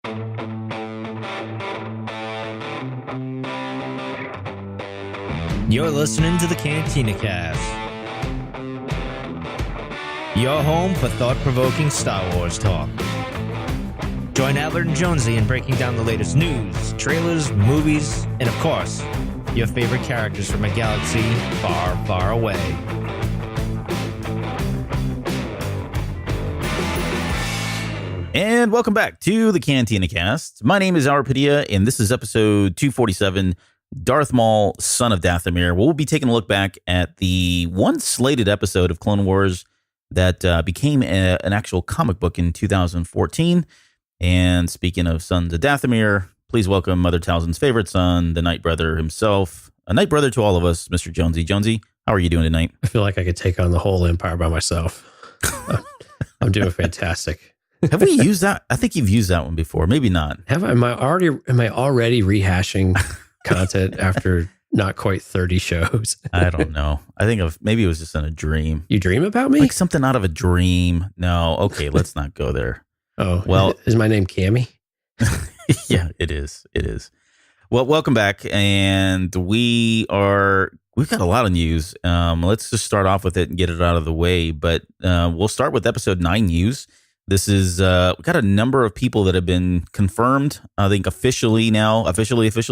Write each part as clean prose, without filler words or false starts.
You're listening to the Cantina Cast, your home for thought-provoking Star Wars talk. Join Albert and Jonesy in breaking down the latest news, trailers, movies, and of course, your favorite characters from a galaxy far, far away. And welcome back to the Cantina Cast. My name is Arpedia, and this is episode 247, Darth Maul, Son of Dathomir. We'll be taking a look back at the once slated episode of Clone Wars that became an actual comic book in 2014. And speaking of Sons of Dathomir, please welcome Mother Talzin's favorite son, the Night Brother himself, a Night Brother to all of us, Mr. Jonesy. Jonesy, how are you doing tonight? I feel like I could take on the whole empire by myself. I'm doing fantastic. Have we used that? I think you've used that one before. Maybe not. Am I already rehashing content after not quite 30 shows? I don't know. I think maybe it was just in a dream. You dream about me? Like something out of a dream. No. Okay, let's not go there. Oh, well, is my name Cammy? Yeah, it is. It is. Well, welcome back. And we've got a lot of news. Let's just start off with it and get it out of the way. But we'll start with episode 9 news. This is, we've got a number of people that have been confirmed, I think officially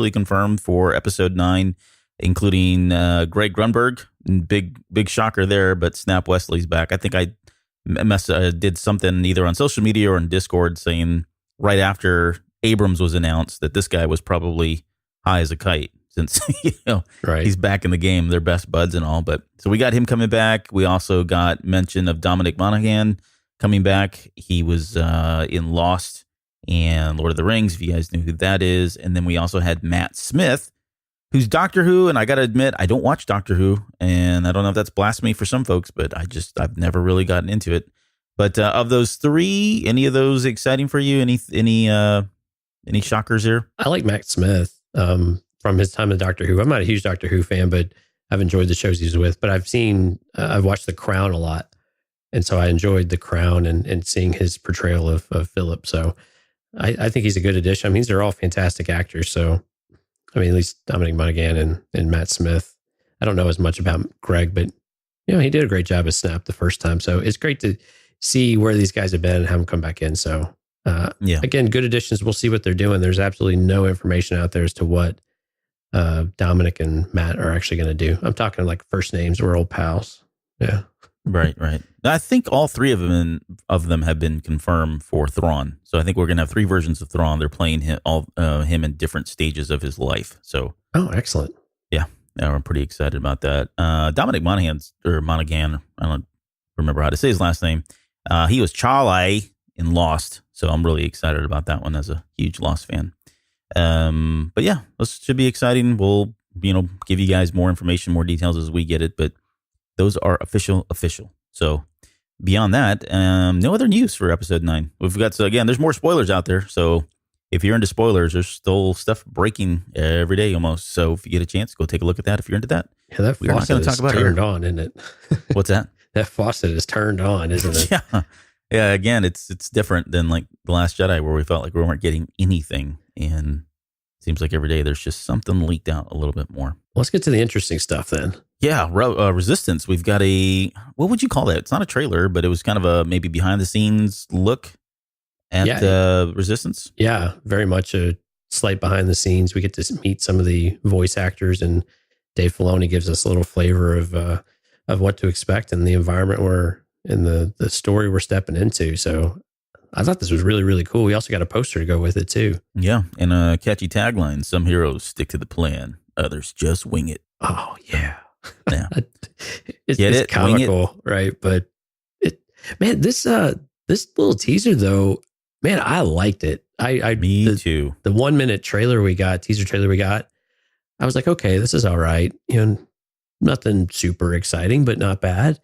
confirmed for episode 9, including Greg Grunberg. Big shocker there, but Snap Wesley's back. I think I did something either on social media or in Discord saying right after Abrams was announced that this guy was probably high as a kite since, right. He's back in the game. They're best buds and all. But so we got him coming back. We also got mention of Dominic Monaghan coming back. He was in Lost and Lord of the Rings, if you guys knew who that is. And then we also had Matt Smith, who's Doctor Who. And I got to admit, I don't watch Doctor Who. And I don't know if that's blasphemy for some folks, but I've never really gotten into it. But of those three, any of those exciting for you? Any shockers here? I like Matt Smith from his time in Doctor Who. I'm not a huge Doctor Who fan, but I've enjoyed the shows he's with. But I've watched The Crown a lot. And so I enjoyed The Crown and seeing his portrayal of Philip. So I think he's a good addition. I mean, these are all fantastic actors. So, I mean, at least Dominic Monaghan and Matt Smith. I don't know as much about Greg, but, he did a great job as Snap the first time. So it's great to see where these guys have been and have them come back in. So, again, good additions. We'll see what they're doing. There's absolutely no information out there as to what Dominic and Matt are actually going to do. I'm talking like first names. We're old pals. Yeah. Right. I think all three of them have been confirmed for Thrawn. So I think we're going to have 3 versions of Thrawn. They're playing him in different stages of his life. So excellent. Yeah, I'm pretty excited about that. Dominic Monaghan, I don't remember how to say his last name. He was Charlie in Lost. So I'm really excited about that one as a huge Lost fan. But yeah, this should be exciting. We'll, give you guys more information, more details as we get it. But those are official. So beyond that, no other news for episode 9. We've got, so again, there's more spoilers out there. So if you're into spoilers, there's still stuff breaking every day almost. So if you get a chance, go take a look at that if you're into that. Yeah, that faucet is turned on, isn't it? What's that? That faucet is turned on, isn't it? Yeah. Again, it's different than like The Last Jedi where we felt like we weren't getting anything. And it seems like every day there's just something leaked out a little bit more. Let's get to the interesting stuff then. Yeah, Resistance. We've got what would you call that? It's not a trailer, but it was kind of a maybe behind the scenes look at Resistance. Yeah, very much a slight behind the scenes. We get to meet some of the voice actors, and Dave Filoni gives us a little flavor of what to expect in the environment the story we're stepping into. So I thought this was really, really cool. We also got a poster to go with it too. Yeah, and a catchy tagline: "Some heroes stick to the plan, others just wing it." Oh yeah. Yeah. It's comical, right? But this little teaser though, man, I liked it. Me too. The 1-minute teaser trailer we got, I was like, okay, this is all right. Nothing super exciting, but not bad.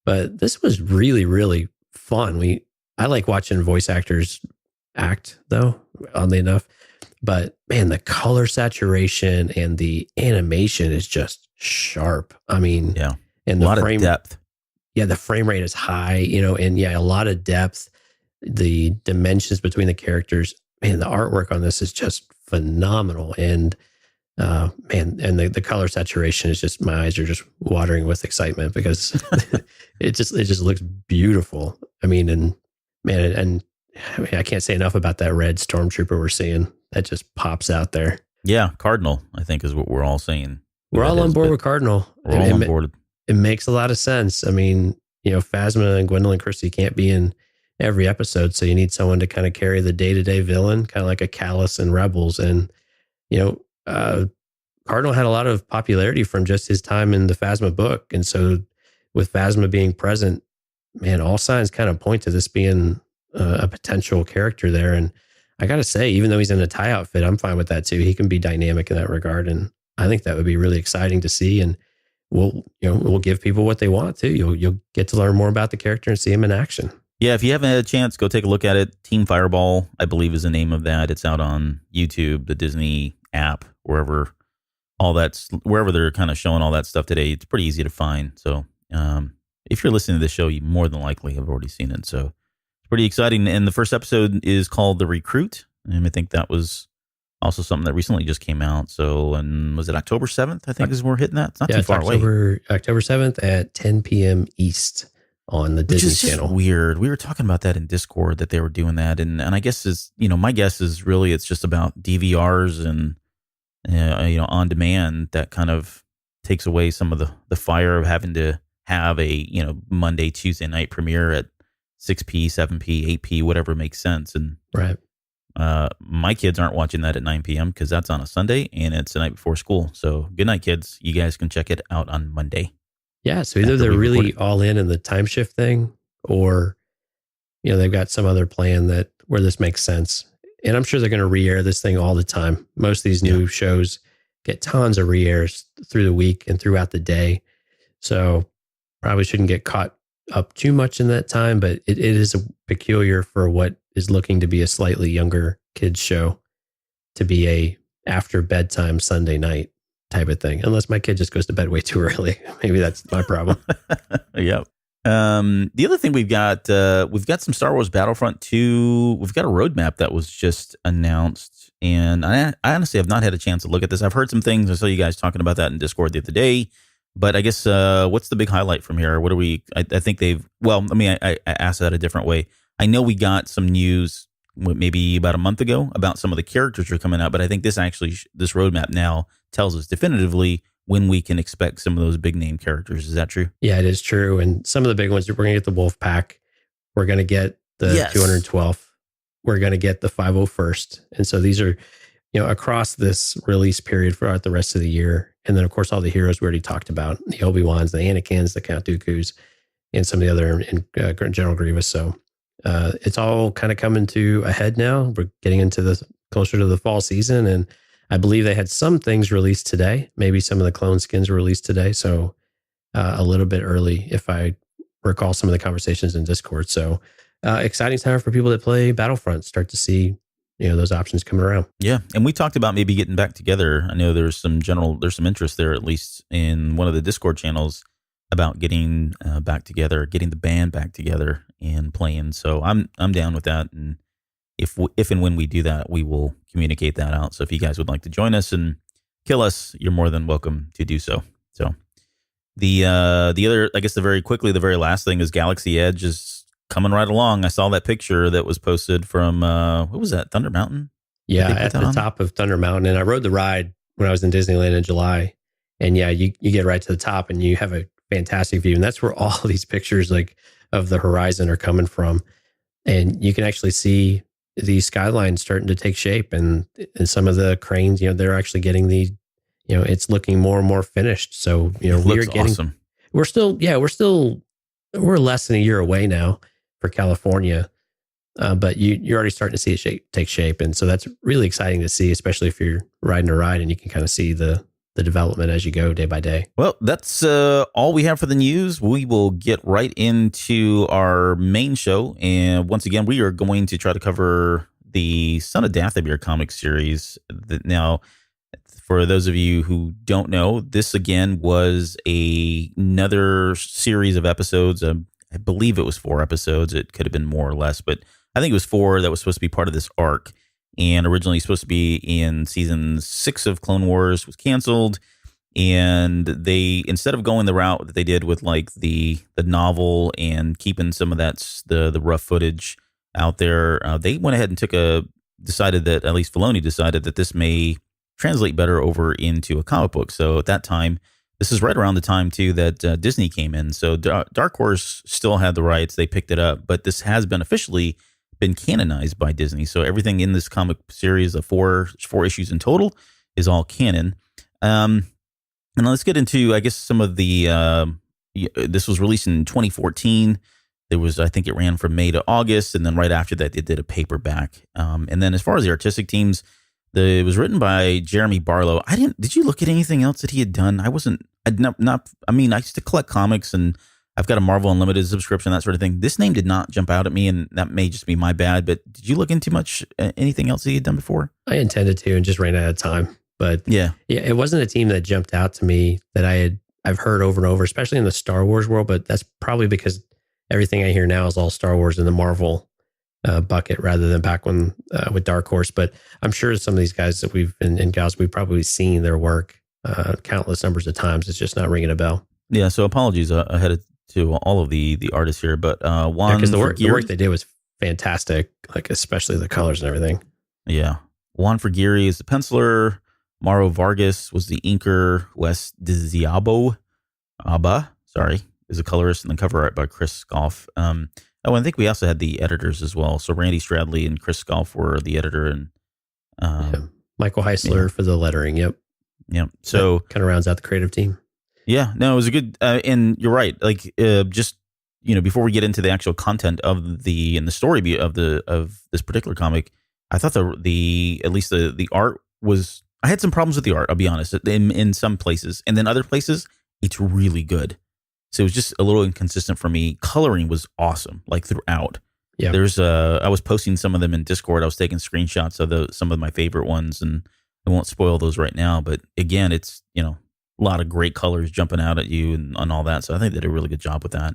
But this was really, really fun. I like watching voice actors act though, oddly enough. But man, the color saturation and the animation is just sharp. I mean, yeah, and a lot of depth. Yeah, the frame rate is high, and a lot of depth. The dimensions between the characters, man, the artwork on this is just phenomenal. And man, and the color saturation is just, my eyes are just watering with excitement because it just looks beautiful. I mean, and man, and I mean, I can't say enough about that red stormtrooper we're seeing. That just pops out there. Yeah, Cardinal, I think, is what we're all saying. We're all on board with Cardinal. We're all on board. It makes a lot of sense. I mean, Phasma and Gwendolyn Christie can't be in every episode, so you need someone to kind of carry the day-to-day villain, kind of like a Callus in Rebels. And, Cardinal had a lot of popularity from just his time in the Phasma book. And so with Phasma being present, man, all signs kind of point to this being a potential character there. And I got to say, even though he's in a tie outfit, I'm fine with that too. He can be dynamic in that regard. And I think that would be really exciting to see. And we'll give people what they want too. You'll get to learn more about the character and see him in action. Yeah, if you haven't had a chance, go take a look at it. Team Fireball, I believe, is the name of that. It's out on YouTube, the Disney app, wherever they're kind of showing all that stuff today. It's pretty easy to find. So if you're listening to this show, you more than likely have already seen it. So it's pretty exciting. And the first episode is called The Recruit. And I think that was also something that recently just came out. So, and was it October 7th? I think is when we're hitting that. It's not too far away. October 7th at 10 p.m. East on the Disney Channel. Just weird. We were talking about that in Discord, that they were doing that. And I guess my guess is really it's just about DVRs and, on demand that kind of takes away some of the fire of having to have a, Monday, Tuesday night premiere at 6p, 7p, 8p, whatever makes sense. And right. My kids aren't watching that at 9 p.m. because that's on a Sunday and it's the night before school. So good night, kids. You guys can check it out on Monday. Yeah. So either they're really all in the time shift thing, or, they've got some other plan where this makes sense. And I'm sure they're going to re-air this thing all the time. Most of these new shows get tons of re-airs through the week and throughout the day. So probably shouldn't get caught up too much in that time, but it is peculiar for what is looking to be a slightly younger kids show to be a after bedtime Sunday night type of thing. Unless my kid just goes to bed way too early. Maybe that's my problem. Yep. The other thing we've got some Star Wars Battlefront 2. We've got a roadmap that was just announced, and I honestly have not had a chance to look at this. I've heard some things. I saw you guys talking about that in Discord the other day, but I guess what's the big highlight from here? What are we? I think I asked that a different way. I know we got some news maybe about a month ago about some of the characters that are coming out, but I think this roadmap now tells us definitively when we can expect some of those big name characters. Is that true? Yeah, it is true. And some of the big ones, we're going to get the Wolf Pack. We're going to get the 212th. We're going to get the 501st. And so these are, across this release period throughout the rest of the year. And then, of course, all the heroes we already talked about, the Obi-Wans, the Anakins, the Count Dookus, and some of the other in General Grievous. So it's all kind of coming to a head now. We're getting into closer to the fall season, and I believe they had some things released today. Maybe some of the clone skins were released today. So a little bit early, if I recall some of the conversations in Discord. So exciting time for people that play Battlefront, start to see, those options coming around. Yeah. And we talked about maybe getting back together. I know there's some interest there, at least in one of the Discord channels, about getting back together, getting the band back together and playing. So I'm down with that. And if and when we do that, we will communicate that out. So if you guys would like to join us and kill us, you're more than welcome to do so. So the other, I guess the very last thing is Galaxy Edge is coming right along. I saw that picture that was posted from what was that, Thunder Mountain? Yeah, at the top of Thunder Mountain. And I rode the ride when I was in Disneyland in July. And yeah, you get right to the top and you have a fantastic view. And that's where all these pictures of the horizon are coming from. And you can actually see the skyline starting to take shape, and some of the cranes, they're actually getting it's looking more and more finished. So, we're getting, awesome. We're less than a year away now for California. But you're already starting to see it take shape. And so that's really exciting to see, especially if you're riding a ride and you can kind of see the development as you go day by day. Well, that's all we have for the news. We will get right into our main show. And once again, we are going to try to cover the Son of Dathomir comic series. Now, for those of you who don't know, this again was another series of episodes. I believe it was 4 episodes. It could have been more or less, but I think it was 4 that was supposed to be part of this arc. and originally supposed to be in season 6 of Clone Wars, was canceled. And they, instead of going the route that they did with like the novel and keeping some of the rough footage out there, they went ahead and decided that, at least Filoni decided that this may translate better over into a comic book. So at that time, this is right around the time too that Disney came in. So Dark Horse still had the rights; they picked it up, but this has been officially been canonized by Disney. So everything in this comic series, the four issues in total, is all canon. And let's get into, I guess, some of the. This was released in 2014. There was, I think, it ran from May to August, and then right after that, they did a paperback. And then, as far as the artistic teams, it was written by Jeremy Barlow. Did you look at anything else that he had done? I used to collect comics, and I've got a Marvel Unlimited subscription, that sort of thing. This name did not jump out at me, and that may just be my bad. But did you look into anything else that he had done before? I intended to, and just ran out of time. But yeah, it wasn't a team that jumped out to me that I've heard over and over, especially in the Star Wars world. But that's probably because everything I hear now is all Star Wars in the Marvel bucket rather than back when with Dark Horse. But I'm sure some of these guys that and gals, we've probably seen their work countless numbers of times. It's just not ringing a bell. Yeah. So apologies ahead to all of the artists here, but Juan, because the work they did was fantastic, like especially the colors and everything. Yeah. Juan Frigeri is the penciler. Mauro Vargas was the inker. Wes Diziabo is a colorist, and the cover art by Chris Scoff. And I think we also had the editors as well. So Randy Stradley and Chris Scoff were the editor, and Michael Heisler for the lettering. Yep. So kind of rounds out the creative team. Yeah, no, it was a good, and you're right. Like, just before we get into the actual content of the story of this particular comic, I thought at least the art was. I had some problems with the art, I'll be honest, in some places. And then other places, it's really good. So it was just a little inconsistent for me. Coloring was awesome, like throughout. Yeah. I was posting some of them in Discord. I was taking screenshots of some of my favorite ones, and I won't spoil those right now. But again, it's, a lot of great colors jumping out at you and all that. So I think they did a really good job with that.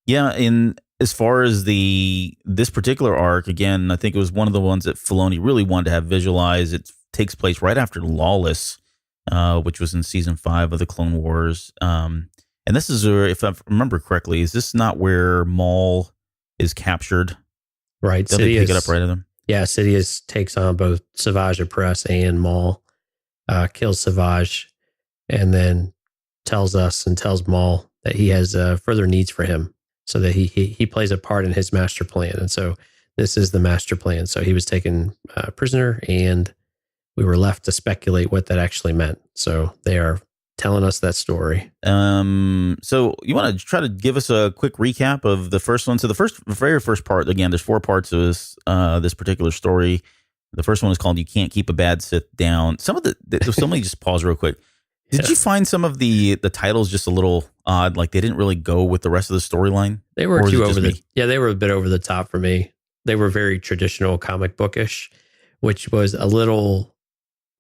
In as far as this particular arc, again, I think it was one of the ones that Filoni really wanted to have visualized. It takes place right after Lawless, which was in season 5 of the Clone Wars. And this is, if I remember correctly, is this not where Maul is captured? Right. Don't they pick it up right at him? Yeah, Sidious takes on both Savage Opress and Maul, kills Savage, and then tells Maul that he has further needs for him, so that he plays a part in his master plan. And so this is the master plan. So he was taken prisoner, and we were left to speculate what that actually meant. So they are telling us that story. So you want to try to give us a quick recap of the first one? So the very first part, again, there's 4 parts of this particular story. The first one is called "You Can't Keep a Bad Sith Down." So let me just pause real quick. Did you find some of the titles just a little odd? Like they didn't really go with the rest of the storyline? They were too over they were a bit over the top for me. They were very traditional comic bookish, which was a little,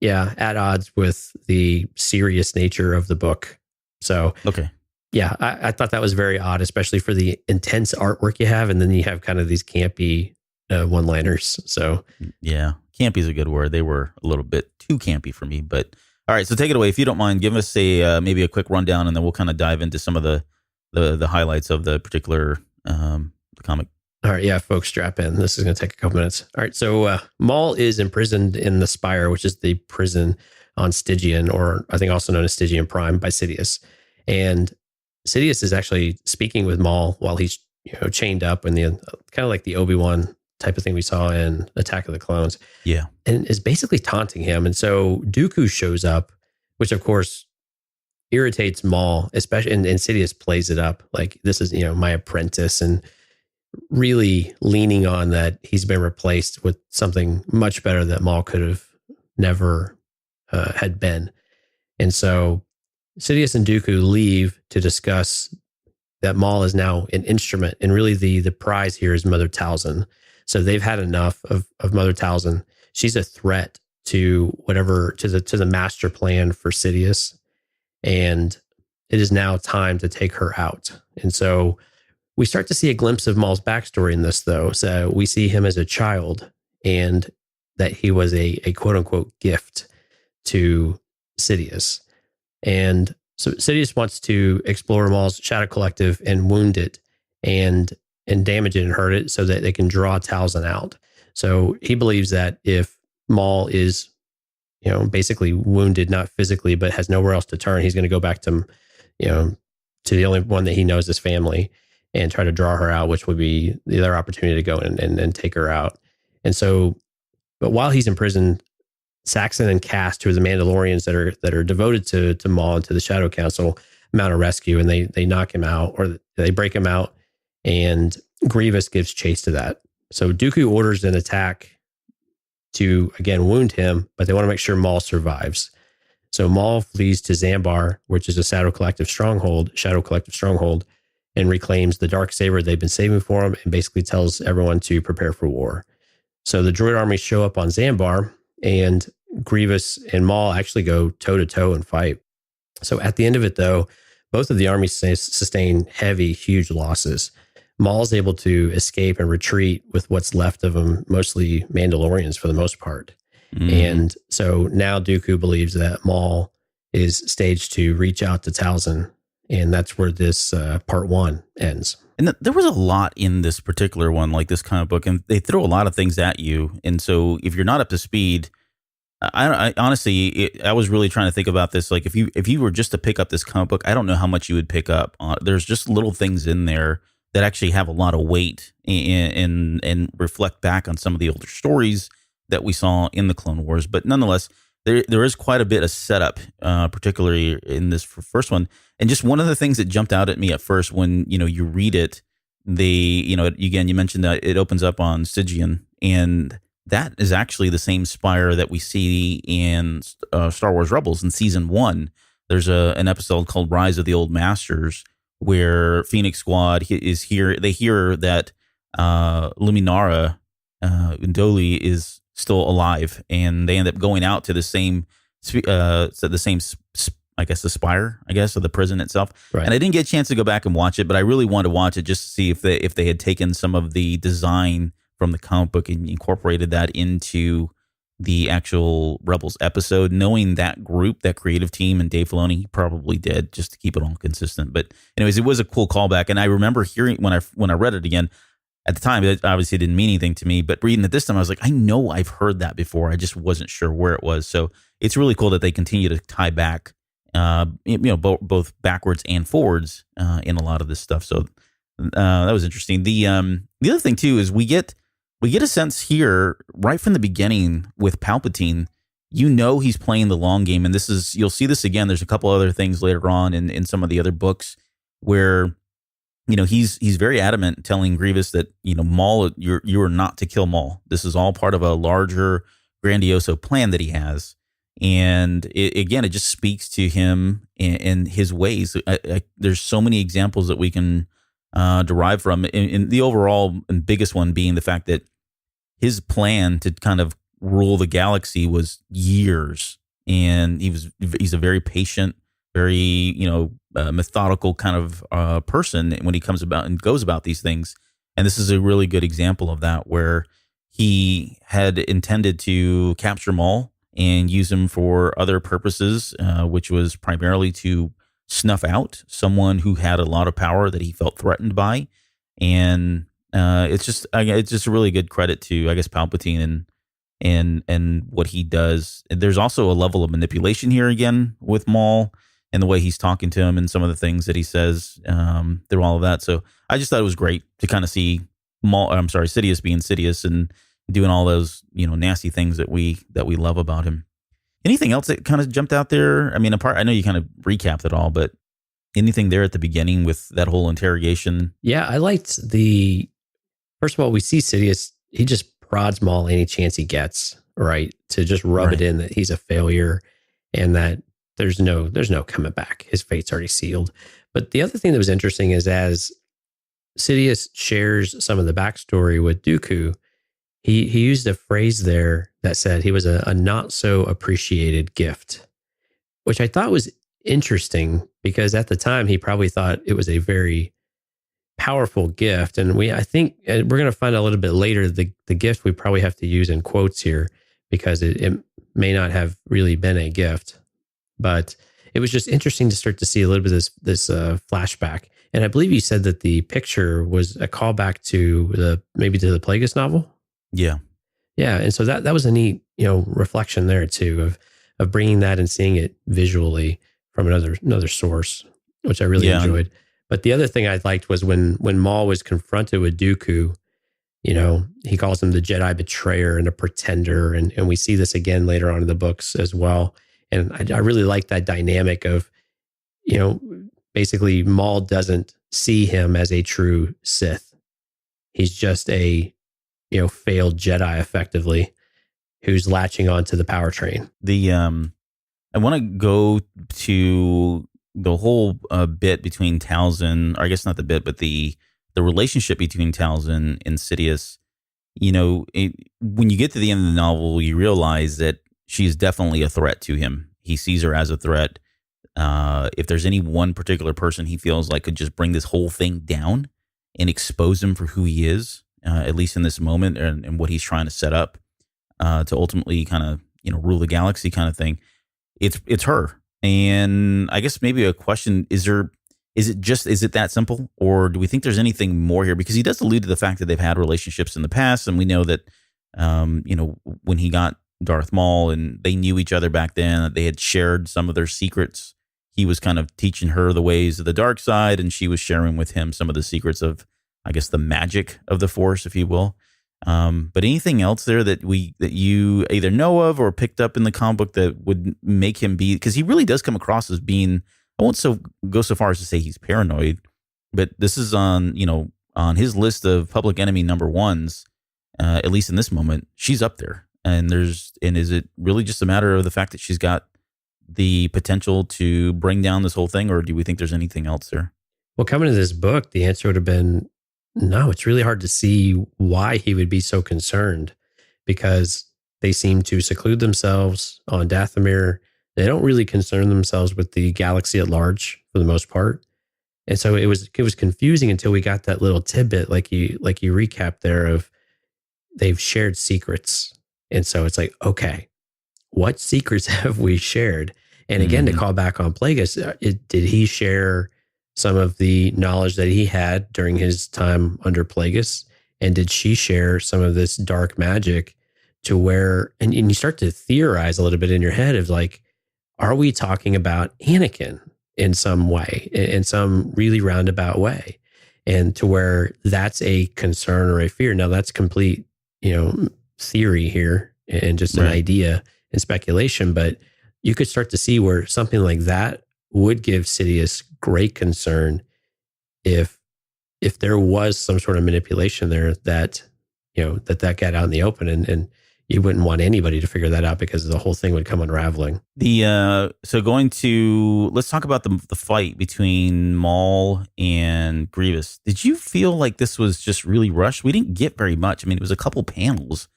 at odds with the serious nature of the book. So, okay. Yeah, I thought that was very odd, especially for the intense artwork you have. And then you have kind of these campy one-liners. So, yeah, campy is a good word. They were a little bit too campy for me. But all right, so take it away. If you don't mind, give us maybe a quick rundown, and then we'll kind of dive into some of the highlights of the particular comic. All right, yeah, folks, strap in. This is going to take a couple minutes. All right, so Maul is imprisoned in the Spire, which is the prison on Stygian, or I think also known as Stygian Prime, by Sidious. And Sidious is actually speaking with Maul while he's chained up in the kind of like the Obi-Wan type of thing we saw in Attack of the Clones. Yeah, and is basically taunting him. And so Dooku shows up, which of course irritates Maul, especially, and Sidious plays it up like this is my apprentice, and really leaning on that he's been replaced with something much better that Maul could have never had been. And so Sidious and Dooku leave to discuss that Maul is now an instrument, and really the prize here is Mother Talzin. So they've had enough of Mother Talzin. She's a threat to the master plan for Sidious, and it is now time to take her out. And so we start to see a glimpse of Maul's backstory in this, though. So we see him as a child, and that he was a quote unquote gift to Sidious. And so Sidious wants to explore Maul's Shadow Collective and wound it and damage it and hurt it so that they can draw Talzin out. So he believes that if Maul is, basically wounded, not physically, but has nowhere else to turn, he's going to go back to, to the only one that he knows, his family, and try to draw her out, which would be the other opportunity to go and take her out. And so, but while he's in prison, Saxon and Cass, who are the Mandalorians that are devoted to Maul and to the Shadow Council, mount a rescue, and they knock him out, or they break him out, and Grievous gives chase to that. So Dooku orders an attack to, again, wound him, but they want to make sure Maul survives. So Maul flees to Zambar, which is a Shadow Collective stronghold, and reclaims the Darksaber they've been saving for him, and basically tells everyone to prepare for war. So the droid armies show up on Zambar, and Grievous and Maul actually go toe-to-toe and fight. So at the end of it, though, both of the armies sustain heavy, huge losses. Maul's able to escape and retreat with what's left of him, mostly Mandalorians for the most part. And so now Dooku believes that Maul is staged to reach out to Talzin, and that's where this part 1 ends. And there was a lot in this particular one, like this comic book, and they throw a lot of things at you. And so if you're not up to speed, I honestly, I was really trying to think about this. Like if you were just to pick up this comic book, I don't know how much you would pick up. There's just little things in there that actually have a lot of weight and reflect back on some of the older stories that we saw in the Clone Wars. But nonetheless, there is quite a bit of setup, particularly in this first one. And just one of the things that jumped out at me at first when, you read it, again, you mentioned that it opens up on Stygian, and that is actually the same spire that we see in Star Wars Rebels in season 1. There's an episode called Rise of the Old Masters where Phoenix Squad is here. They hear that Luminara Undoli is still alive, and they end up going out to the same, I guess, the spire, of the prison itself. Right. And I didn't get a chance to go back and watch it, but I really wanted to watch it just to see if they had taken some of the design from the comic book and incorporated that into the actual Rebels episode. Knowing that group, that creative team, and Dave Filoni, he probably did, just to keep it all consistent. But anyways, it was a cool callback, and I remember hearing when I read it again. At the time, it obviously didn't mean anything to me, but reading it this time, I was like, I know I've heard that before. I just wasn't sure where it was. So it's really cool that they continue to tie back, both backwards and forwards in a lot of this stuff. So that was interesting. The other thing too is we get a sense here right from the beginning with Palpatine. He's playing the long game, and you'll see this again. There's a couple other things later on in some of the other books where he's very adamant, telling Grievous that Maul, you are not to kill Maul. This is all part of a larger, grandioso plan that he has. And it just speaks to him and his ways. There's so many examples that we can derive from. And the overall and biggest one being the fact that his plan to kind of rule the galaxy was years, and he's a very patient, very methodical kind of person when he comes about and goes about these things. And this is a really good example of that, where he had intended to capture Maul and use him for other purposes, which was primarily to snuff out someone who had a lot of power that he felt threatened by. And it's just a really good credit to, I guess, Palpatine and what he does. There's also a level of manipulation here again with Maul and the way he's talking to him and some of the things that he says through all of that. So I just thought it was great to kind of see Sidious being Sidious and doing all those, nasty things that we love about him. Anything else that kind of jumped out there? I mean, I know you kind of recapped it all, but anything there at the beginning with that whole interrogation? Yeah, I liked first of all, we see Sidious, he just prods Maul any chance he gets, right? To just rub it in that he's a failure and that there's no coming back. His fate's already sealed. But the other thing that was interesting is as Sidious shares some of the backstory with Dooku, he used a phrase there that said he was a not so appreciated gift, which I thought was interesting because at the time he probably thought it was a very powerful gift. And I think we're going to find out a little bit later, the gift we probably have to use in quotes here because it may not have really been a gift. But it was just interesting to start to see a little bit of this flashback. And I believe you said that the picture was a callback to the Plagueis novel. Yeah. Yeah. And so that was a neat, reflection there too, of bringing that and seeing it visually from another source, which I really enjoyed. But the other thing I liked was when Maul was confronted with Dooku, he calls him the Jedi betrayer and a pretender. And we see this again later on in the books as well. And I really like that dynamic of, basically Maul doesn't see him as a true Sith. He's just a, failed Jedi effectively who's latching onto the power train. I want to go to the whole bit between Talzin, or I guess not the bit, but the relationship between Talzin and Sidious. When you get to the end of the novel, you realize that she's definitely a threat to him. He sees her as a threat. If there's any one particular person he feels like could just bring this whole thing down and expose him for who he is, at least in this moment, and what he's trying to set up to ultimately kind of rule the galaxy kind of thing, it's her. And I guess maybe a question is it that simple, or do we think there's anything more here? Because he does allude to the fact that they've had relationships in the past, and we know that when he got Darth Maul and they knew each other back then, that they had shared some of their secrets. He was kind of teaching her the ways of the dark side, and she was sharing with him some of the secrets of, I guess, the magic of the Force, if you will. But anything else there that you either know of or picked up in the comic book that would make him be, because he really does come across as being, I won't go so far as to say he's paranoid, but this is on his list of public enemy number ones, at least in this moment, she's up there. And is it really just a matter of the fact that she's got the potential to bring down this whole thing, or do we think there's anything else there? Well, coming to this book, the answer would have been no. It's really hard to see why he would be so concerned, because they seem to seclude themselves on Dathomir. They don't really concern themselves with the galaxy at large for the most part. And so it was confusing until we got that little tidbit, like you recapped there, of they've shared secrets. And so it's like, okay, what secrets have we shared? And again, to call back on Plagueis, did he share some of the knowledge that he had during his time under Plagueis? And did she share some of this dark magic to where, and you start to theorize a little bit in your head of like, are we talking about Anakin in some way, in some really roundabout way? And to where that's a concern or a fear. Now that's complete, theory here and just an idea and speculation, but you could start to see where something like that would give Sidious great concern if there was some sort of manipulation there that that got out in the open, and you wouldn't want anybody to figure that out because the whole thing would come unraveling. So let's talk about the fight between Maul and Grievous. Did you feel like this was just really rushed? We didn't get very much. I mean, it was a couple panels,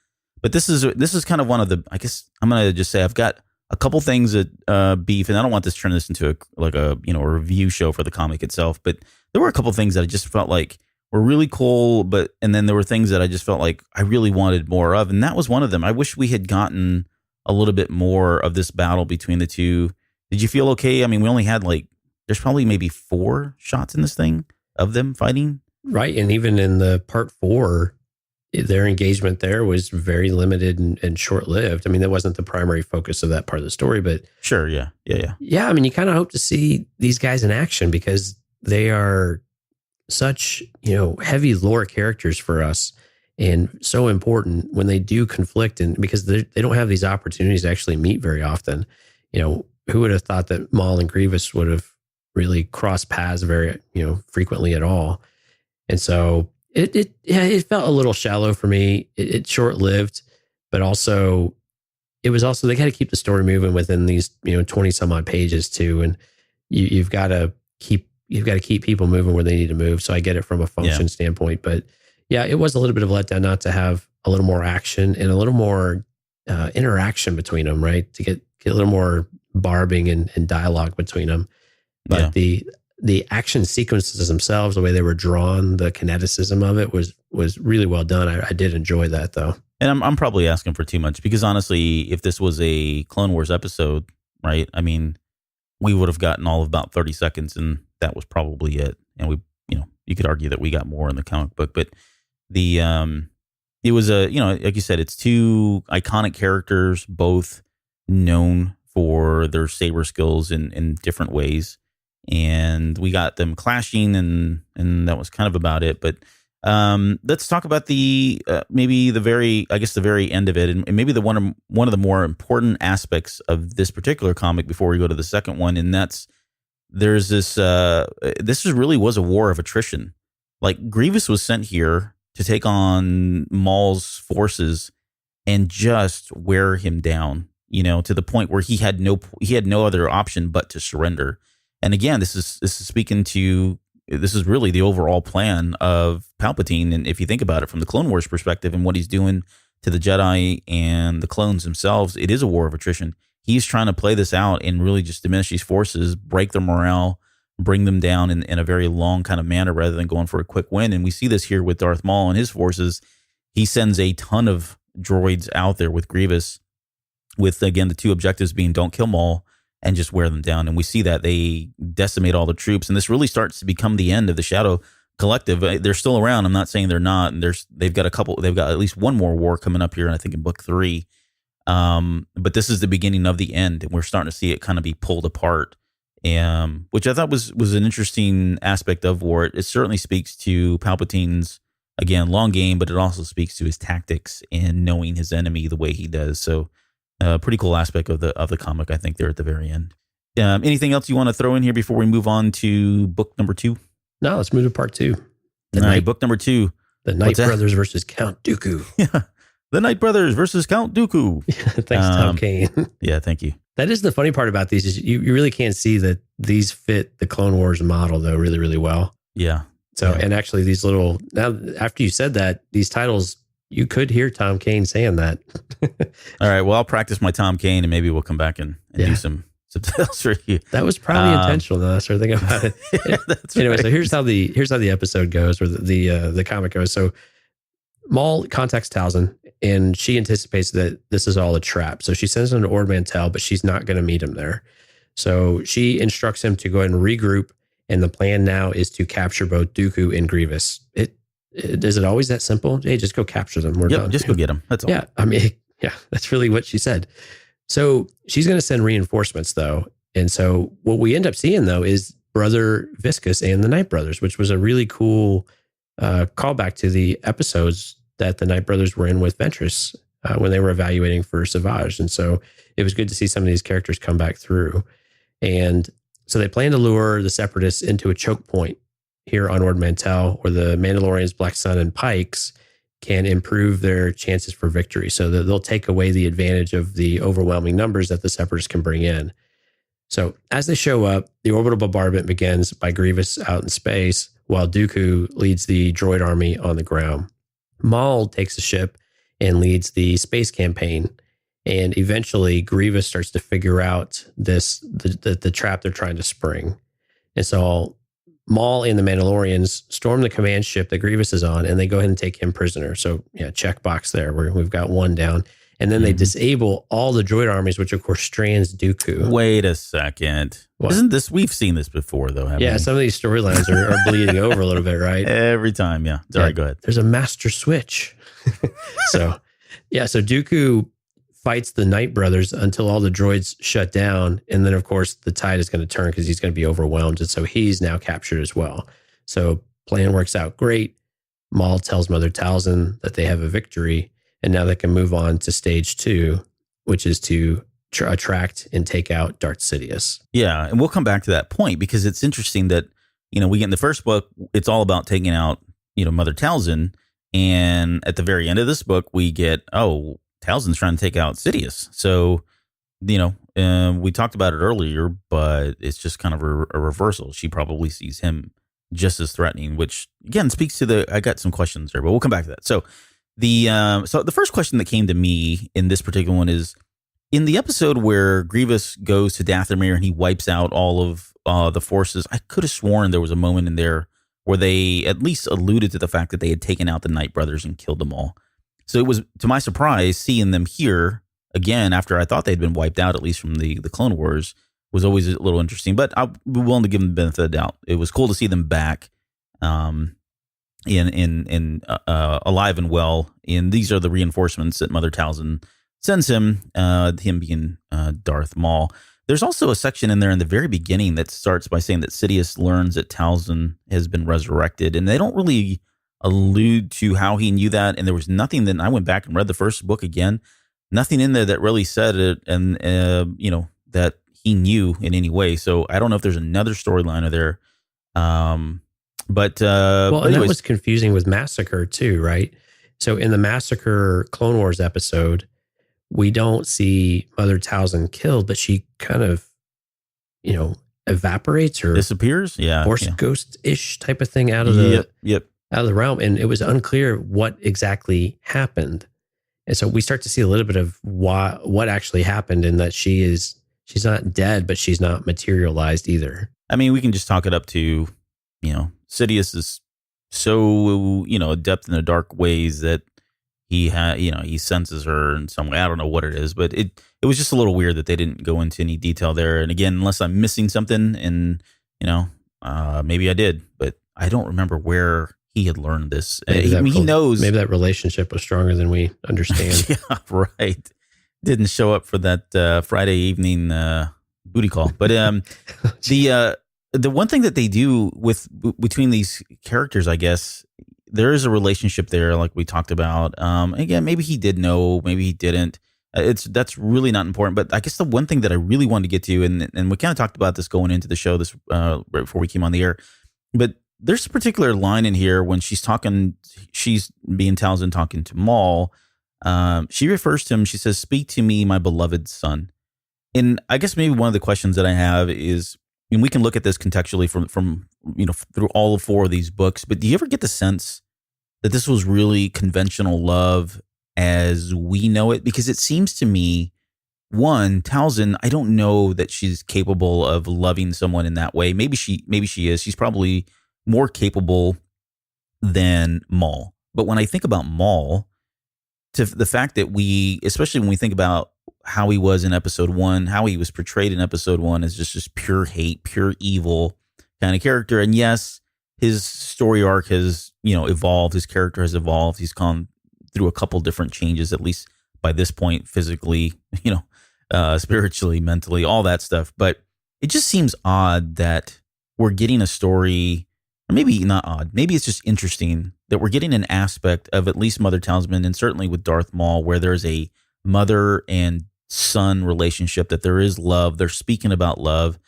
but this is kind of one of the, I guess I'm going to just say I've got a couple things that beef, and I don't want to turn this into a review show for the comic itself, but there were a couple things that I just felt like were really cool, and then there were things that I just felt like I really wanted more of, and that was one of them. I wish we had gotten a little bit more of this battle between the two. Did you feel okay? I mean, we only had there's probably maybe 4 shots in this thing of them fighting. Right, and even in the part 4, their engagement there was very limited and short-lived. I mean, that wasn't the primary focus of that part of the story, but sure, yeah. Yeah, I mean, you kind of hope to see these guys in action because they are such, heavy lore characters for us and so important when they do conflict, and because they don't have these opportunities to actually meet very often. Who would have thought that Maul and Grievous would have really crossed paths very, frequently at all? And so it felt a little shallow for me. It's short-lived, but also they got to keep the story moving within these 20 some odd pages too, and you've got to keep people moving where they need to move. So I get it from a function standpoint, but yeah, it was a little bit of a letdown not to have a little more action and a little more interaction between them, right? To get a little more barbing and dialogue between them. But the action sequences themselves, the way they were drawn, the kineticism of it was really well done. I did enjoy that though. And I'm probably asking for too much because honestly, if this was a Clone Wars episode, right? I mean, we would have gotten all of about 30 seconds and that was probably it. And we, you could argue that we got more in the comic book, but it was like you said, it's two iconic characters, both known for their saber skills in different ways. And we got them clashing and that was kind of about it. But let's talk about maybe the very end of it, and maybe one of the more important aspects of this particular comic before we go to the second one, and that's there's this. This really was a war of attrition. Like Grievous was sent here to take on Maul's forces and just wear him down, to the point where he had no other option but to surrender. And again, this is really the overall plan of Palpatine. And if you think about it from the Clone Wars perspective and what he's doing to the Jedi and the clones themselves, it is a war of attrition. He's trying to play this out and really just diminish these forces, break their morale, bring them down in a very long kind of manner rather than going for a quick win. And we see this here with Darth Maul and his forces. He sends a ton of droids out there with Grievous with, again, the two objectives being don't kill Maul and just wear them down. And we see that they decimate all the troops. And this really starts to become the end of the Shadow Collective. They're still around. I'm not saying they're not. And they've got at least one more war coming up here, I think in book 3. But this is the beginning of the end. And we're starting to see it kind of be pulled apart. Which I thought was an interesting aspect of war. It certainly speaks to Palpatine's, again, long game, but it also speaks to his tactics and knowing his enemy the way he does. So pretty cool aspect of the comic, I think, there at the very end. Anything else you want to throw in here before we move on to book number 2? No, let's move to part 2. All right, book number 2. The Knight Brothers versus Count Dooku. Yeah, the Knight Brothers versus Count Dooku. Thanks, Tom Kane. Yeah, thank you. That is the funny part about these is you really can't see that these fit the Clone Wars model, though, really, really well. Yeah. So, and actually these little, now after you said that, these titles, you could hear Tom Kane saying that. All right. Well, I'll practice my Tom Kane and maybe we'll come back and do some subtitles for you. That was probably intentional, though. I started thinking about it. Yeah, that's anyway, right. so here's how the episode goes, or the comic goes. So Maul contacts Talzin, and she anticipates that this is all a trap. So she sends him to Ord Mantell, but she's not going to meet him there. So she instructs him to go ahead and regroup, and the plan now is to capture both Dooku and Grievous. Is it always that simple? Hey, just go capture them. We're done. Just go get them. That's all. Yeah, I mean, yeah, that's really what she said. So she's going to send reinforcements, though. And so what we end up seeing, though, is Brother Viscus and the Knight Brothers, which was a really cool callback to the episodes that the Knight Brothers were in with Ventress when they were evaluating for Savage. And so it was good to see some of these characters come back through. And so they plan to lure the Separatists into a choke point here on Ord Mantell, where the Mandalorians, Black Sun, and Pikes can improve their chances for victory. So that they'll take away the advantage of the overwhelming numbers that the Separatists can bring in. So as they show up, the orbital bombardment begins by Grievous out in space, while Dooku leads the droid army on the ground. Maul takes the ship and leads the space campaign. And eventually Grievous starts to figure out the trap they're trying to spring. And so Maul and the Mandalorians storm the command ship that Grievous is on, and they go ahead and take him prisoner. So yeah, check box there. We've got one down. And then they disable all the droid armies, which of course strands Dooku. Wait a second. What? Isn't this, we've seen this before though, haven't we? Some of these storylines are bleeding over a little bit, right? Every time, yeah. Sorry, go ahead. There's a master switch. So Dooku fights the Knight Brothers until all the droids shut down. And then, of course, the tide is going to turn because he's going to be overwhelmed. And so he's now captured as well. So plan works out great. Maul tells Mother Talzin that they have a victory. And now they can move on to stage 2, which is to attract and take out Darth Sidious. Yeah. And we'll come back to that point because it's interesting that, we get in the first book, it's all about taking out, Mother Talzin. And at the very end of this book, we get, Talzin's trying to take out Sidious. So, we talked about it earlier, but it's just kind of a reversal. She probably sees him just as threatening, which again speaks to I got some questions there, but we'll come back to that. So the first question that came to me in this particular one is in the episode where Grievous goes to Dathomir and he wipes out all of the forces. I could have sworn there was a moment in there where they at least alluded to the fact that they had taken out the Knight Brothers and killed them all. So it was, to my surprise, seeing them here again after I thought they'd been wiped out, at least from the Clone Wars, was always a little interesting. But I'll be willing to give them the benefit of the doubt. It was cool to see them back, alive and well. And these are the reinforcements that Mother Talzin sends him. Him being Darth Maul. There's also a section in there in the very beginning that starts by saying that Sidious learns that Talzin has been resurrected, and they don't really allude to how he knew that. And there was nothing that I went back and read the first book again. Nothing in there that really said it, and that he knew in any way. So I don't know if there's another storyline there. But and that was confusing with Massacre too, right? So in the Massacre Clone Wars episode, we don't see Mother Talzin killed, but she kind of, evaporates or disappears. Yeah, Force ghost-ish type of thing out of the out of the realm, and it was unclear what exactly happened. And so we start to see a little bit of what actually happened, and that she's not dead, but she's not materialized either. I mean, we can just talk it up to, Sidious is so, adept in the dark ways that he senses her in some way. I don't know what it is, but it was just a little weird that they didn't go into any detail there. And again, unless I'm missing something, and maybe I did, but I don't remember where he had learned this. He knows. Maybe that relationship was stronger than we understand. Yeah, right. Didn't show up for that Friday evening booty call. But the one thing that they do between these characters, I guess, there is a relationship there, like we talked about. Again, maybe he did know, maybe he didn't. That's really not important. But I guess the one thing that I really wanted to get to, and we kind of talked about this going into the show, this right before we came on the air, but there's a particular line in here when she's being Talzin talking to Maul. She refers to him. She says, "Speak to me, my beloved son." And I guess maybe one of the questions that I have is, and we can look at this contextually from through all 4 of these books, but do you ever get the sense that this was really conventional love as we know it? Because it seems to me, one, Talzin, I don't know that she's capable of loving someone in that way. Maybe she is. She's probably more capable than Maul. But when I think about Maul, to the fact that especially when we think about how he was in episode 1, how he was portrayed in episode 1 as just pure hate, pure evil kind of character. And yes, his story arc has, evolved. His character has evolved. He's gone through a couple different changes, at least by this point, physically, spiritually, mentally, all that stuff. But it just seems odd that we're getting a story, or maybe not odd, maybe it's just interesting that we're getting an aspect of at least Mother Talzin, and certainly with Darth Maul, where there's a mother and son relationship, that there is love. They're speaking about love.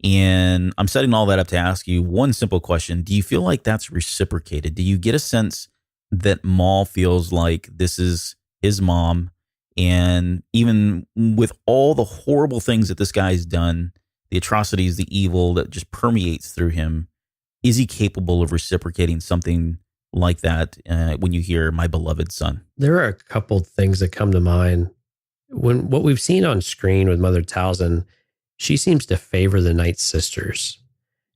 And I'm setting all that up to ask you one simple question. Do you feel like that's reciprocated? Do you get a sense that Maul feels like this is his mom? And even with all the horrible things that this guy's done, the atrocities, the evil that just permeates through him, is he capable of reciprocating something like that when you hear my beloved son? There are a couple things that come to mind. When what we've seen on screen with Mother Talzin, she seems to favor the Night Sisters.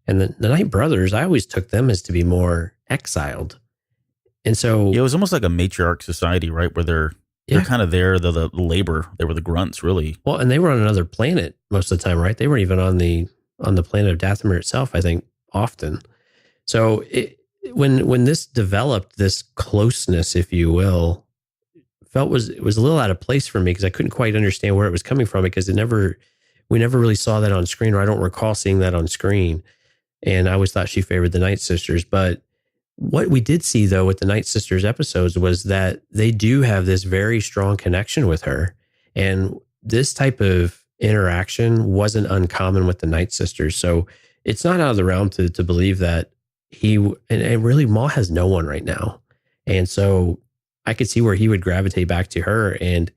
And the Night Brothers, I always took them as to be more exiled. And so... Yeah, it was almost like a matriarch society, right? Where they're kind of there, the labor. They were the grunts, really. Well, and they were on another planet most of the time, right? They weren't even on the planet of Dathomir itself, I think, often. So when this developed, this closeness, if you will, it was a little out of place for me, because I couldn't quite understand where it was coming from, because we never really saw that on screen, or I don't recall seeing that on screen. And I always thought she favored the Night Sisters. But what we did see, though, with the Night Sisters episodes was that they do have this very strong connection with her. And this type of interaction wasn't uncommon with the Night Sisters. So it's not out of the realm to believe that and really Maul has no one right now. And so I could see where he would gravitate back to her and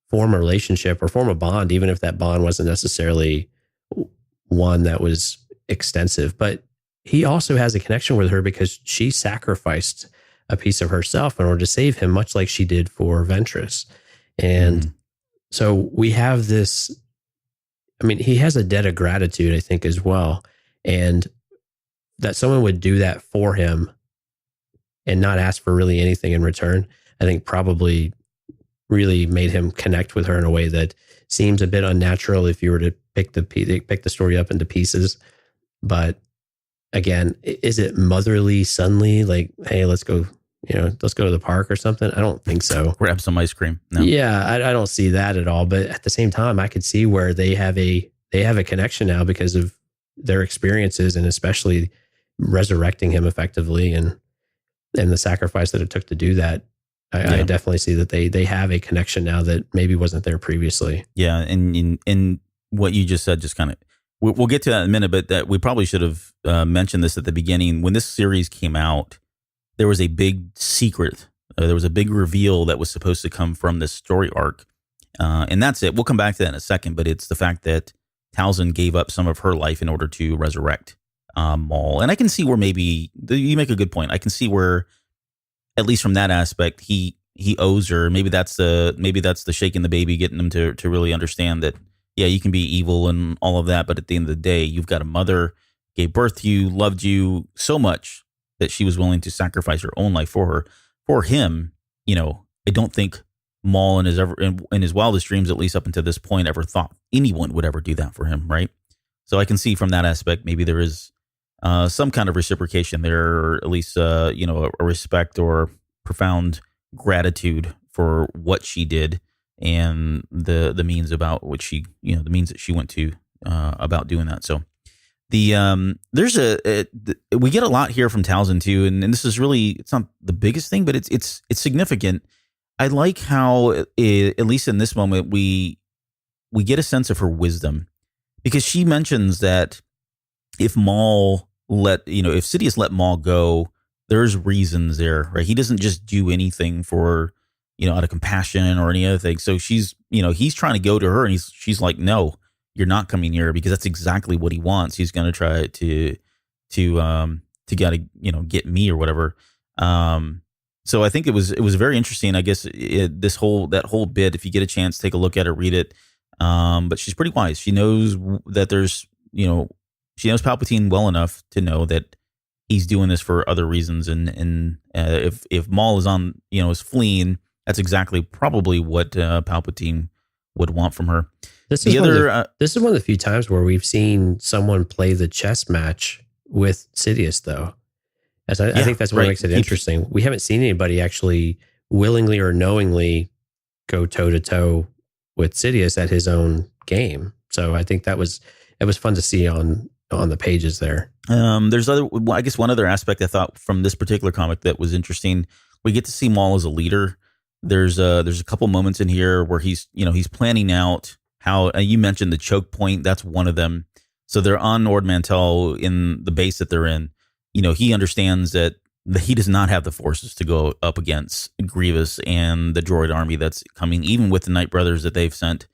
form a relationship or form a bond, even if that bond wasn't necessarily one that was extensive. But he also has a connection with her because she sacrificed a piece of herself in order to save him, much like she did for Ventress. And so we have this, he has a debt of gratitude, I think, as well. And that someone would do that for him and not ask for really anything in return. I think probably really made him connect with her in a way that seems a bit unnatural if you were to pick the story up into pieces. But again, is it motherly, sonly? Like, hey, let's go to the park or something? I don't think so. Grab some ice cream. No. Yeah, I don't see that at all. But at the same time, I could see where they have a connection now because of their experiences, and especially resurrecting him effectively and the sacrifice that it took to do that. I definitely see that they have a connection now that maybe wasn't there previously. Yeah, and what you just said just kind of, we'll get to that in a minute, but that we probably should have mentioned this at the beginning. When this series came out, there was a big secret. There was a big reveal that was supposed to come from this story arc. And that's it. We'll come back to that in a second, but it's the fact that Talzin gave up some of her life in order to resurrect Maul. And I can see where maybe, you make a good point. I can see where, at least from that aspect, he owes her. Maybe that's the shaking the baby, getting him to really understand that, yeah, you can be evil and all of that, but at the end of the day, you've got a mother, gave birth to you, loved you so much that she was willing to sacrifice her own life for her. For him, I don't think Maul in his wildest dreams, at least up until this point, ever thought anyone would ever do that for him, right? So I can see from that aspect, maybe there is some kind of reciprocation there, or at least a respect or profound gratitude for what she did and the means about which she, the means that she went to about doing that. So there's we get a lot here from Talzin too, and this is really, it's not the biggest thing, but it's significant. I like how at least in this moment we get a sense of her wisdom, because she mentions that if Sidious let Maul go, there's reasons there, right? He doesn't just do anything for, out of compassion or any other thing. So she's, he's trying to go to her, and she's like, no, you're not coming here, because that's exactly what he wants. He's going to try to get me or whatever. So I think it was very interesting. I guess that whole bit, if you get a chance, take a look at it, read it. But she's pretty wise. She knows that there's, she knows Palpatine well enough to know that he's doing this for other reasons. And if Maul is is fleeing, that's exactly probably what Palpatine would want from her. This is one of the few times where we've seen someone play the chess match with Sidious, though. I think that's what makes it interesting. We haven't seen anybody actually willingly or knowingly go toe to toe with Sidious at his own game. So I think it was fun to see on the pages there. There's one other aspect I thought from this particular comic that was interesting. We get to see Maul as a leader. There's a couple moments in here where he's planning out how, you mentioned the choke point. That's one of them. So they're on Ord Mantell in the base that they're in. He understands that he does not have the forces to go up against Grievous and the droid army that's coming, even with the Knight Brothers that they've sent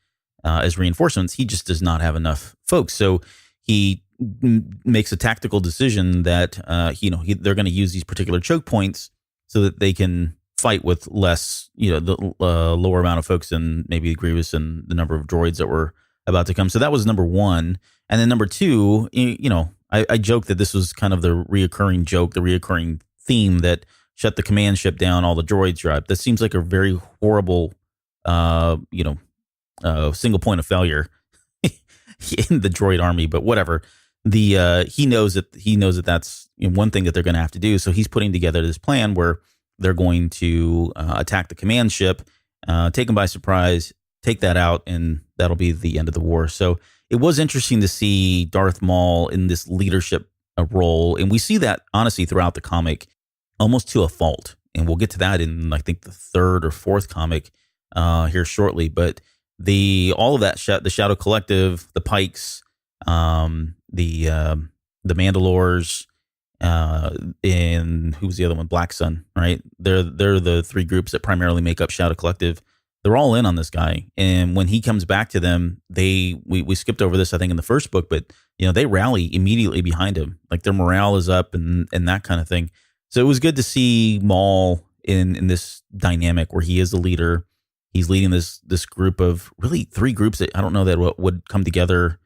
as reinforcements. He just does not have enough folks. So he makes a tactical decision that they're going to use these particular choke points so that they can fight with less, the lower amount of folks than maybe Grievous and the number of droids that were about to come. So that was number one. And then number two, I joke that this was kind of the reoccurring theme that shut the command ship down, all the droids drive. That seems like a very horrible, single point of failure in the droid army, but whatever. He knows that that's one thing that they're going to have to do. So he's putting together this plan where they're going to attack the command ship, take them by surprise, take that out, and that'll be the end of the war. So it was interesting to see Darth Maul in this leadership role. And we see that, honestly, throughout the comic, almost to a fault. And we'll get to that in, I think, the third or fourth comic here shortly. But all of that, the Shadow Collective, the Pikes, the Mandalores, and who's the other one? Black Sun, right? They're the three groups that primarily make up Shadow Collective. They're all in on this guy, and when he comes back to them, we skipped over this, I think, in the first book, but they rally immediately behind him, like their morale is up and that kind of thing. So it was good to see Maul in this dynamic where he is the leader. He's leading this group of really three groups that I don't know that would come together,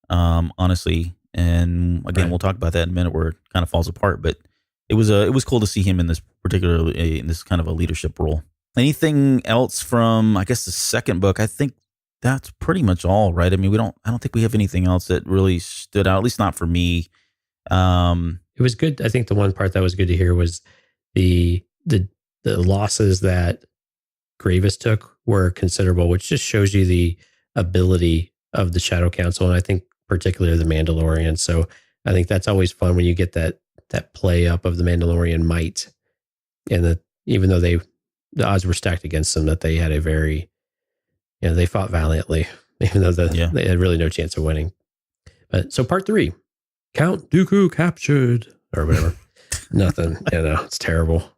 honestly. And again, right, we'll talk about that in a minute where it kind of falls apart. But it was cool to see him in this kind of a leadership role. Anything else from, I guess, the second book? I think that's pretty much all, right? I mean, I don't think we have anything else that really stood out, at least not for me. It was good. I think the one part that was good to hear was the losses that Grievous took were considerable, which just shows you the ability of the Shadow Council, and I think particularly the Mandalorian. So I think that's always fun when you get that play up of the Mandalorian might, and that even though the odds were stacked against them, that they had a very, they fought valiantly, even though they had really no chance of winning. But so part 3, Count Dooku captured, or whatever. Nothing, it's terrible.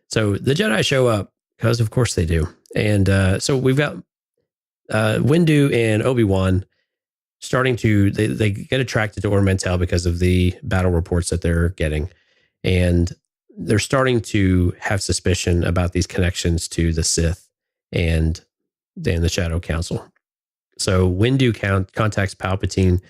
So the Jedi show up, because of course they do. And so we've got Windu and Obi-Wan starting to, they get attracted to Ormentel because of the battle reports that they're getting. And they're starting to have suspicion about these connections to the Sith and the Shadow Council. So Windu contacts Palpatine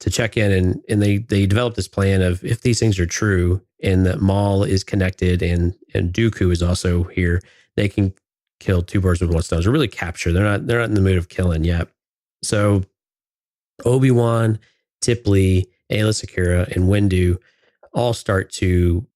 to check in, and they develop this plan of, if these things are true and that Maul is connected and Dooku is also here, they can kill 2 birds with 1 stone, or really capture. They're not in the mood of killing yet. So Obi-Wan, Tipley, Aayla Secura, and Windu all start to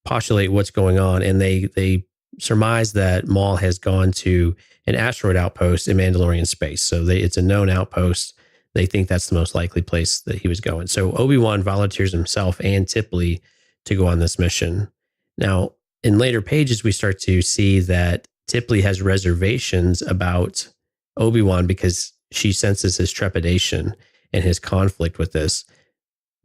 postulate what's going on, and they surmise that Maul has gone to an asteroid outpost in Mandalorian space. So it's a known outpost. They think that's the most likely place that he was going. So Obi-Wan volunteers himself and Tipley to go on this mission. Now, in later pages, we start to see that Tipley has reservations about Obi-Wan because she senses his trepidation and his conflict with this.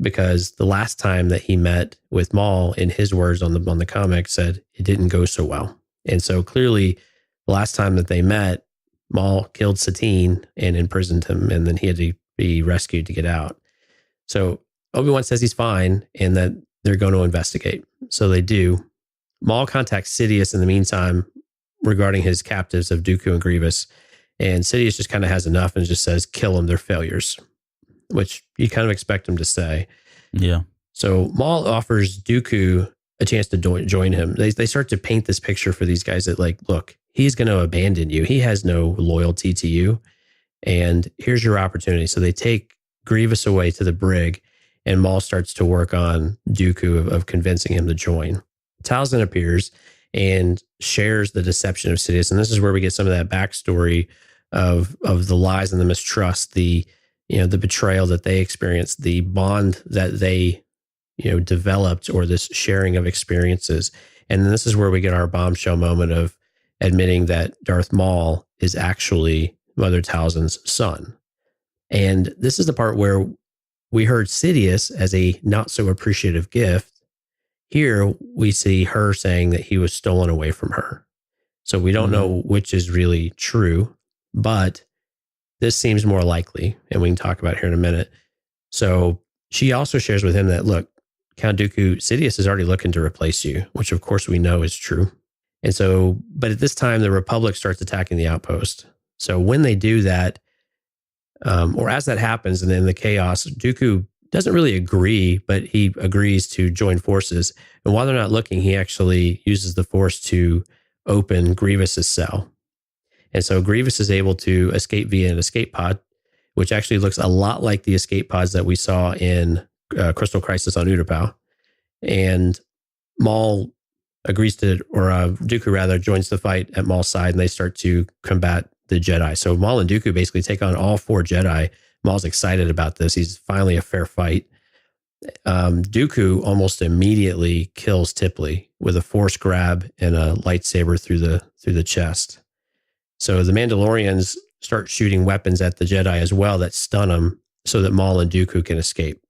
Because the last time that he met with Maul, in his words on the comic, said it didn't go so well. And so clearly, the last time that they met, Maul killed Satine and imprisoned him, and then he had to be rescued to get out. So Obi-Wan says he's fine and that they're going to investigate. So they do. Maul contacts Sidious in the meantime regarding his captives of Dooku and Grievous. And Sidious just kind of has enough and just says, kill them, they're failures, which you kind of expect him to say. Yeah. So Maul offers Dooku a chance to join him. They start to paint this picture for these guys that, like, look, he's going to abandon you. He has no loyalty to you. And here's your opportunity. So they take Grievous away to the brig, and Maul starts to work on Dooku of convincing him to join. Talzin appears and shares the deception of Sidious. And this is where we get some of that backstory of the lies and the mistrust, the betrayal that they experienced, the bond that they, developed, or this sharing of experiences. And then this is where we get our bombshell moment of admitting that Darth Maul is actually Mother Talzin's son. And this is the part where we heard Sidious as a not so appreciative gift. Here we see her saying that he was stolen away from her. So we don't know which is really true, but this seems more likely, and we can talk about it here in a minute. So she also shares with him that, look, Count Dooku, Sidious is already looking to replace you, which of course we know is true. And so, but at this time, the Republic starts attacking the outpost. So when they do that, or as that happens, and then the chaos, Dooku doesn't really agree, but he agrees to join forces. And while they're not looking, he actually uses the Force to open Grievous's cell. And so Grievous is able to escape via an escape pod, which actually looks a lot like the escape pods that we saw in Crystal Crisis on Utapau. And Maul agrees to, or Dooku rather, joins the fight at Maul's side, and they start to combat the Jedi. So Maul and Dooku basically take on all 4 Jedi. Maul's excited about this. He's finally a fair fight. Dooku almost immediately kills Tipley with a Force grab and a lightsaber through the chest. So the Mandalorians start shooting weapons at the Jedi as well that stun them, so that Maul and Dooku can escape.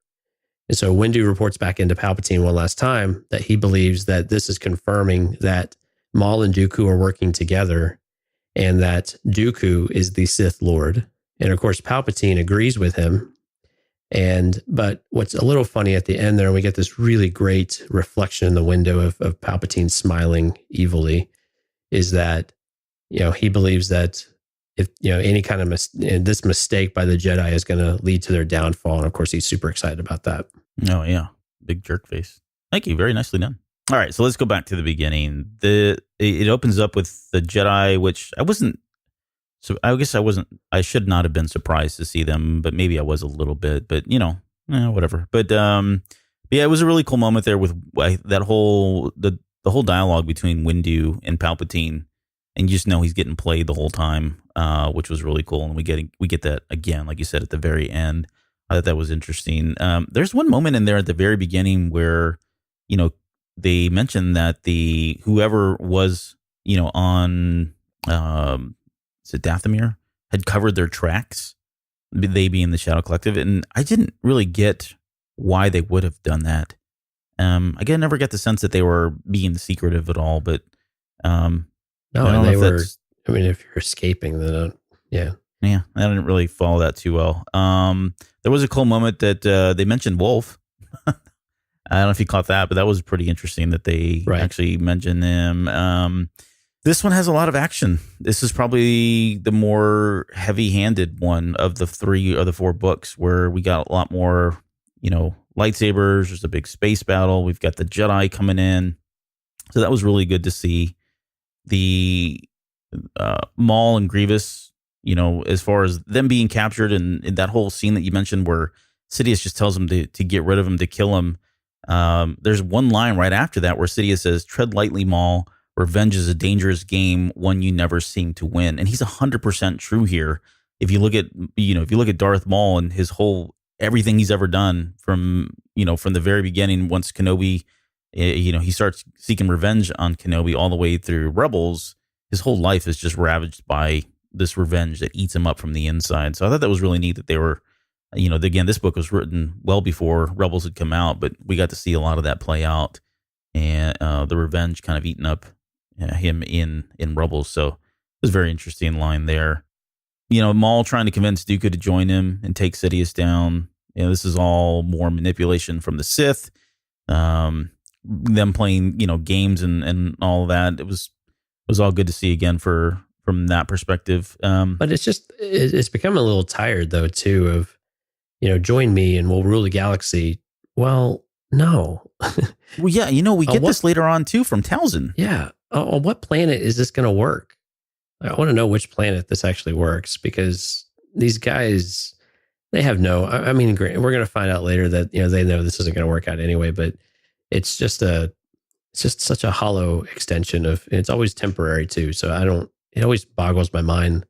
And so Windu reports back into Palpatine one last time that he believes that this is confirming that Maul and Dooku are working together, and that Dooku is the Sith Lord. And of course, Palpatine agrees with him. But what's a little funny at the end there, we get this really great reflection in the window of Palpatine smiling evilly, is that, he believes that if, any kind of this mistake by the Jedi is going to lead to their downfall. And of course, he's super excited about that. Oh, yeah. Big jerk face. Thank you. Very nicely done. All right, so let's go back to the beginning. It opens up with the Jedi, which I wasn't. So I guess I wasn't. I should not have been surprised to see them, but maybe I was a little bit. But whatever. But yeah, it was a really cool moment there with that whole the whole dialogue between Windu and Palpatine, and you just know he's getting played the whole time, which was really cool. And we get that again, like you said, at the very end. I thought that was interesting. There's one moment in there at the very beginning where they mentioned that whoever was on is it Dathomir had covered their tracks, they being the Shadow Collective, and I didn't really get why they would have done that. Again, never get the sense that they were being secretive at all, but no, and they were. I mean, if you're escaping, then yeah, I didn't really follow that too well. There was a cool moment that they mentioned Wolf. I don't know if you caught that, but that was pretty interesting that they actually mentioned him. This one has a lot of action. This is probably the more heavy-handed one of the 3 or the 4 books, where we got a lot more, lightsabers. There's a big space battle. We've got the Jedi coming in. So that was really good to see. The Maul and Grievous, as far as them being captured, and that whole scene that you mentioned where Sidious just tells him to get rid of him, to kill him. There's one line right after that where Sidious says, "Tread lightly, Maul. Revenge is a dangerous game, one you never seem to win." And he's 100% true here. If you look at Darth Maul and his whole everything he's ever done from the very beginning, once Kenobi, he starts seeking revenge on Kenobi all the way through Rebels, his whole life is just ravaged by this revenge that eats him up from the inside. So I thought that was really neat that they were, again, this book was written well before Rebels had come out, but we got to see a lot of that play out, and the revenge kind of eating up him in Rebels. So it was a very interesting line there. Maul trying to convince Dooku to join him and take Sidious down. This is all more manipulation from the Sith. Them playing, games and all of that. It was all good to see again from that perspective. But it's becoming a little tired though too of, join me and we'll rule the galaxy. Well, no. Well, yeah, we get this later on too from Talzin. Yeah. On what planet is this going to work? I want to know which planet this actually works, because these guys, they have I mean, great. We're going to find out later that, they know this isn't going to work out anyway, but it's just such a hollow extension of, it's always temporary too. So it always boggles my mind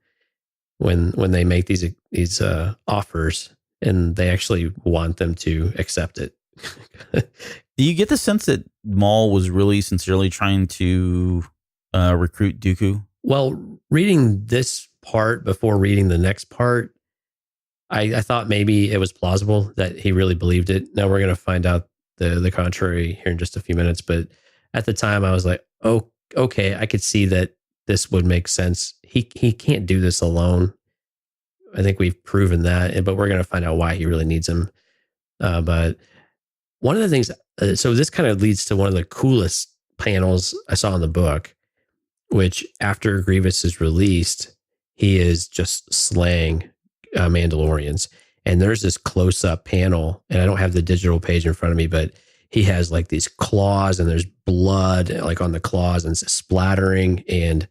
when they make these offers and they actually want them to accept it. Do you get the sense that Maul was really sincerely trying to recruit Dooku? Well, reading this part before reading the next part, I thought maybe it was plausible that he really believed it. Now we're going to find out the contrary here in just a few minutes. But at the time I was like, oh, okay, I could see that this would make sense. He can't do this alone. I think we've proven that, but we're going to find out why he really needs him. But one of the things, so this kind of leads to one of the coolest panels I saw in the book, which after Grievous is released, he is just slaying Mandalorians. And there's this close-up panel, and I don't have the digital page in front of me, but he has like these claws and there's blood like on the claws and it's splattering. And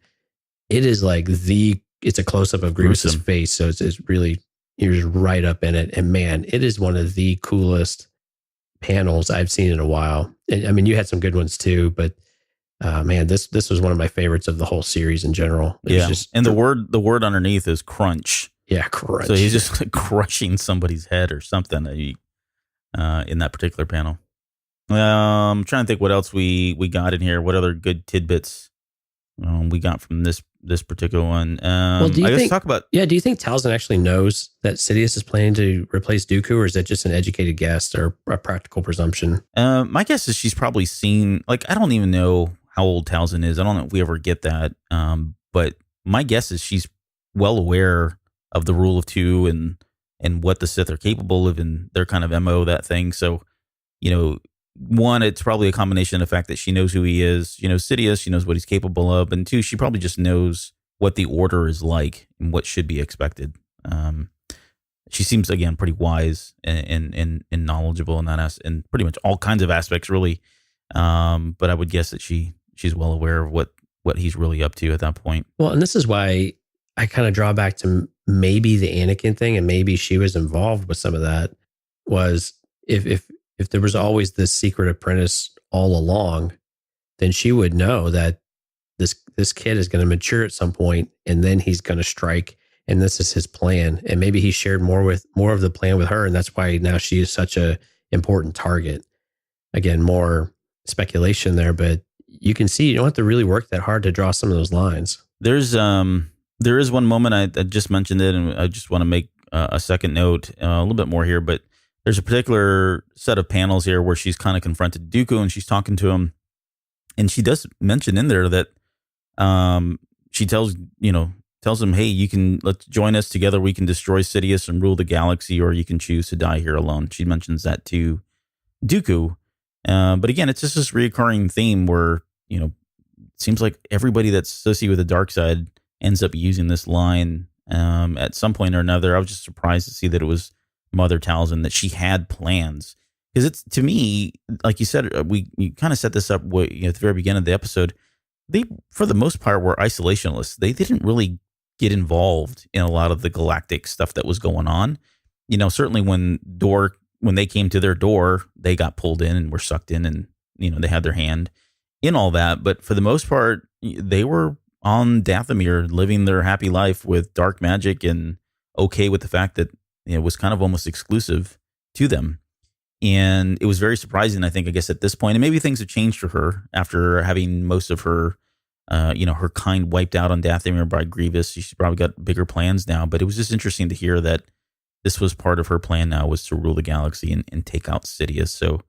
it is like it's a close-up of Grievous's face. So it's really, you're just right up in it. And man, it is one of the coolest panels I've seen in a while. And, I mean, you had some good ones too, but man, this was one of my favorites of the whole series in general. And the word underneath is crunch. Yeah, crunch. So he's just like crushing somebody's head or something in that particular panel. I'm trying to think what else we got in here. What other good tidbits we got from this particular one? Do you think Talzin actually knows that Sidious is planning to replace Dooku, or is that just an educated guess or a practical presumption? My guess is she's probably seen, like, I don't even know how old Talzin is. I don't know if we ever get that. But my guess is she's well aware of the rule of two and what the Sith are capable of and their kind of MO, that thing. So, one, it's probably a combination of the fact that she knows who he is, Sidious, she knows what he's capable of. And two, she probably just knows what the order is like and what should be expected. She seems, again, pretty wise and knowledgeable in that and pretty much all kinds of aspects, really. But I would guess that she's well aware of what he's really up to at that point. Well, and this is why I kind of draw back to maybe the Anakin thing, and maybe she was involved with some of that. Was if there was always this secret apprentice all along, then she would know that this kid is going to mature at some point, and then he's going to strike, and this is his plan. And maybe he shared more of the plan with her, and that's why now she is such a important target. Again, more speculation there, but you can see you don't have to really work that hard to draw some of those lines. There is one moment I just mentioned it, and I just want to make a second note, a little bit more here, but there's a particular set of panels here where she's kind of confronted Dooku and she's talking to him, and she does mention in there that she tells him, hey, let's join us together. We can destroy Sidious and rule the galaxy, or you can choose to die here alone. She mentions that to Dooku. But again, it's just this reoccurring theme where, it seems like everybody that's associated with the dark side ends up using this line at some point or another. I was just surprised to see that it was Mother Talzin, that she had plans. Because it's, to me, like you said, you kind of set this up at the very beginning of the episode. They, for the most part, were isolationists. They didn't really get involved in a lot of the galactic stuff that was going on. Certainly when they came to their door, they got pulled in and were sucked in, and they had their hand in all that. But for the most part, they were on Dathomir, living their happy life with dark magic, and okay with the fact that it was kind of almost exclusive to them. And it was very surprising, I guess, at this point. And maybe things have changed for her after having most of her, her kind wiped out on Dathomir by Grievous. She's probably got bigger plans now. But it was just interesting to hear that this was part of her plan now, was to rule the galaxy and take out Sidious. So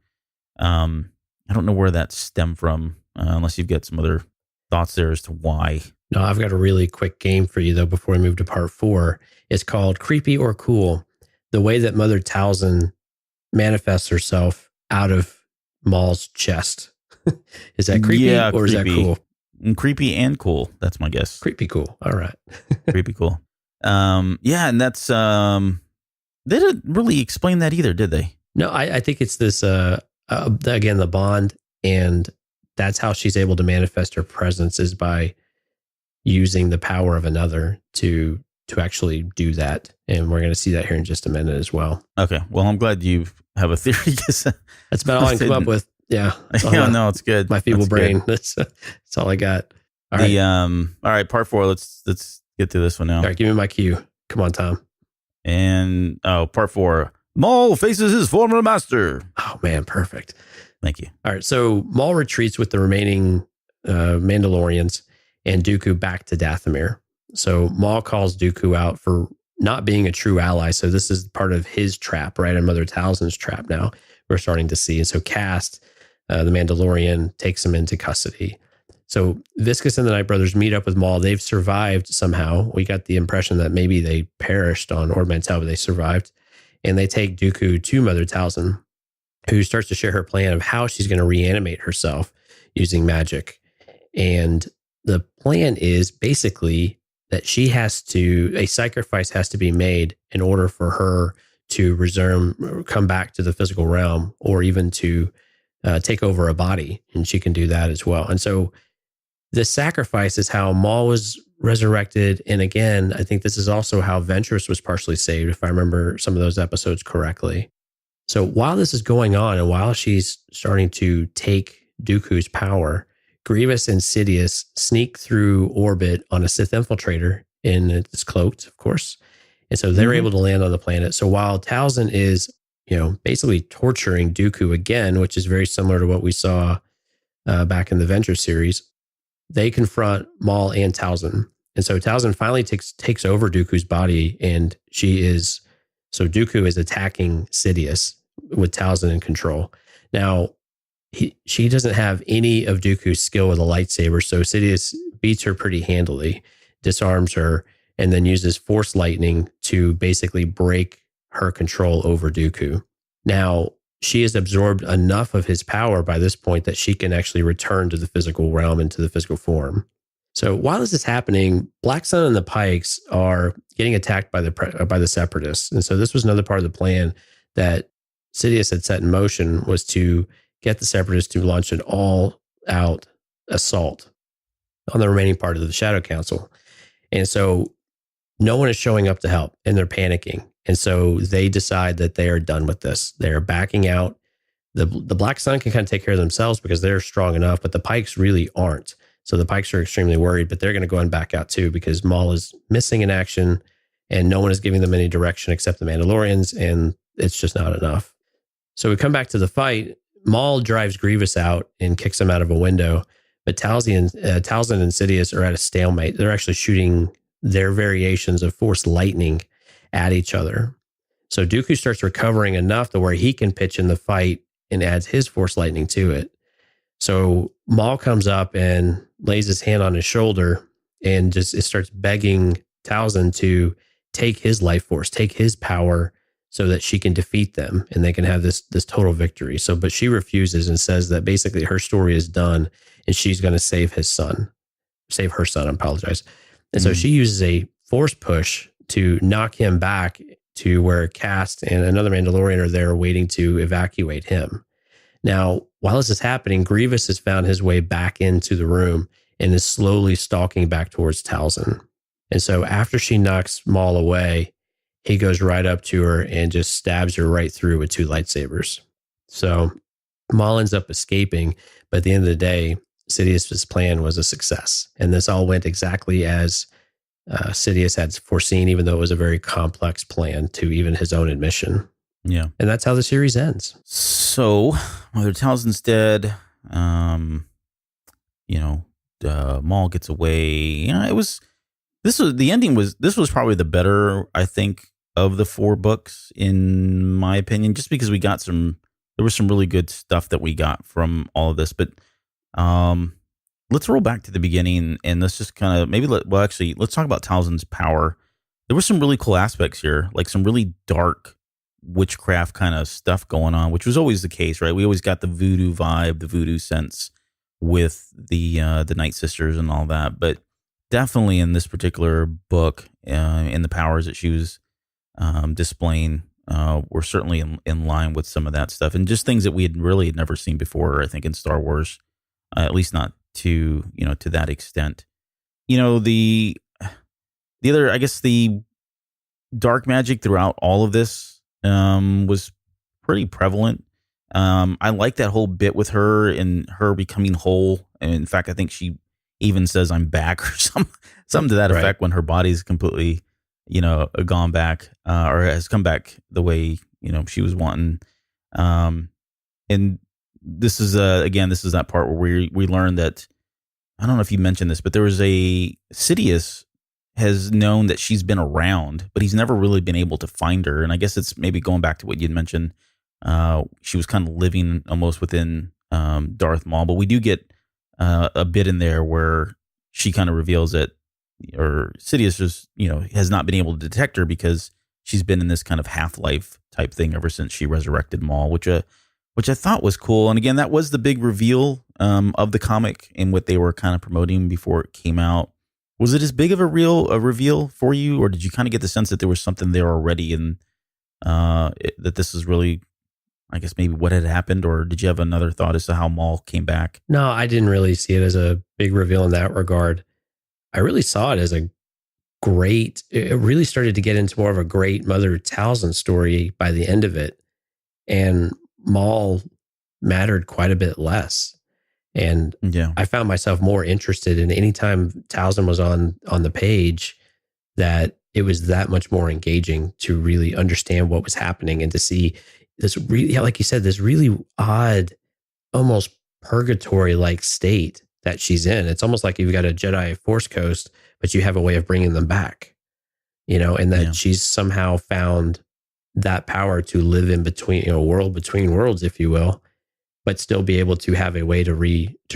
I don't know where that stemmed from, unless you've got some other thoughts there as to why. No, I've got a really quick game for you, though, before we move to part 4. It's called Creepy or Cool. The way that Mother Talzin manifests herself out of Maul's chest. Is that creepy or is that cool? Creepy and cool. That's my guess. Creepy cool. All right. Creepy cool. And that's they didn't really explain that either, did they? No, I think it's this again, the bond, and that's how she's able to manifest her presence, is by using the power of another to actually do that. And we're going to see that here in just a minute as well. Okay. Well, I'm glad you have a theory. That's about all I can come up with. Yeah. No, it's good. My feeble brain. That's all I got. All right. All right. Part 4. Let's get to this one now. All right. Give me my cue. Come on, Tom. And part 4. Maul faces his former master. Oh man, perfect. Thank you. All right. So Maul retreats with the remaining Mandalorians and Dooku back to Dathomir. So Maul calls Dooku out for not being a true ally. So this is part of his trap, right? And Mother Talzin's trap now we're starting to see. And so Cast, the Mandalorian, takes him into custody. So Viscus and the Night Brothers meet up with Maul. They've survived somehow. We got the impression that maybe they perished on Ord Mantell, but they survived. And they take Dooku to Mother Talzin, who starts to share her plan of how she's going to reanimate herself using magic. And the plan is basically that a sacrifice has to be made in order for her to come back to the physical realm, or even to take over a body. And she can do that as well. And so the sacrifice is how Maul was resurrected. And again, I think this is also how Ventress was partially saved, if I remember some of those episodes correctly. So while this is going on, and while she's starting to take Dooku's power, Grievous and Sidious sneak through orbit on a Sith infiltrator, and it's cloaked, of course. And so they're able to land on the planet. So while Talzin is, basically torturing Dooku again, which is very similar to what we saw back in the Ventress series, they confront Maul and Talzin. And so Talzin finally takes over Dooku's body, and Dooku is attacking Sidious with Talzin in control. Now, she doesn't have any of Dooku's skill with a lightsaber, so Sidious beats her pretty handily, disarms her, and then uses Force Lightning to basically break her control over Dooku. Now, she has absorbed enough of his power by this point that she can actually return to the physical realm, into the physical form. So while this is happening, Black Sun and the Pikes are getting attacked by the Separatists. And so this was another part of the plan that Sidious had set in motion, was to get the Separatists to launch an all-out assault on the remaining part of the Shadow Council. And so no one is showing up to help, and they're panicking. And so they decide that they are done with this. They're backing out. The Black Sun can kind of take care of themselves because they're strong enough, but the Pikes really aren't. So the Pikes are extremely worried, but they're going to go and back out too because Maul is missing in action and no one is giving them any direction except the Mandalorians, and it's just not enough. So we come back to the fight. Maul drives Grievous out and kicks him out of a window, but Talzin and Sidious are at a stalemate. They're actually shooting their variations of Force lightning at each other. So Dooku starts recovering enough to where he can pitch in the fight and adds his Force lightning to it. So Maul comes up and lays his hand on his shoulder and just starts begging Talzin to take his life force, take his power so that she can defeat them and they can have this total victory. So, but she refuses and says that basically her story is done and she's going to save her son. I apologize. And so she uses a Force push to knock him back to where Cast and another Mandalorian are there waiting to evacuate him. Now, while this is happening, Grievous has found his way back into the room and is slowly stalking back towards Talzin. And so after she knocks Maul away, he goes right up to her and just stabs her right through with 2 lightsabers. So Maul ends up escaping, but at the end of the day, Sidious's plan was a success. And this all went exactly as Sidious had foreseen, even though it was a very complex plan to even his own admission. Yeah. And that's how the series ends. So, whether Talzin's dead, Maul gets away. This was probably the better, I think, of the 4 books, in my opinion, just because there was some really good stuff that we got from all of this. But let's roll back to the beginning and let's just kind of let's talk about Talzin's power. There were some really cool aspects here, like some really dark witchcraft kind of stuff going on, which was always the case, right? We always got the voodoo vibe, the voodoo sense with the Night Sisters and all that. But definitely in this particular book, in the powers that she was displaying, were certainly in line with some of that stuff, and just things that we had never seen before, I think, in Star Wars, at least not to that extent. The other, I guess, the dark magic throughout all of this was pretty prevalent. I like that whole bit with her and her becoming whole. And in fact, I think she even says "I'm back" or something to that effect when her body's completely, gone back or has come back the way she was wanting. And this is that part where we learned that, I don't know if you mentioned this, but there was Sidious has known that she's been around, but he's never really been able to find her. And I guess it's maybe going back to what you'd mentioned. She was kind of living almost within Darth Maul, but we do get a bit in there where she kind of reveals that, or Sidious just, has not been able to detect her because she's been in this kind of half-life type thing ever since she resurrected Maul, which I thought was cool. And again, that was the big reveal of the comic and what they were kind of promoting before it came out. Was it as big of a reveal for you, or did you kind of get the sense that there was something there already and that this is really, I guess, maybe what had happened, or did you have another thought as to how Maul came back? No, I didn't really see it as a big reveal in that regard. I really saw it as it really started to get into more of a great Mother Talzin story by the end of it. And Maul mattered quite a bit less. And I found myself more interested in any time Talzin was on the page, that it was that much more engaging to really understand what was happening and to see this really, like you said, this really odd, almost purgatory-like state that she's in. It's almost like you've got a Jedi Force Ghost, but you have a way of bringing them back, and that she's somehow found that power to live in between, world between worlds, if you will, but still be able to have a way to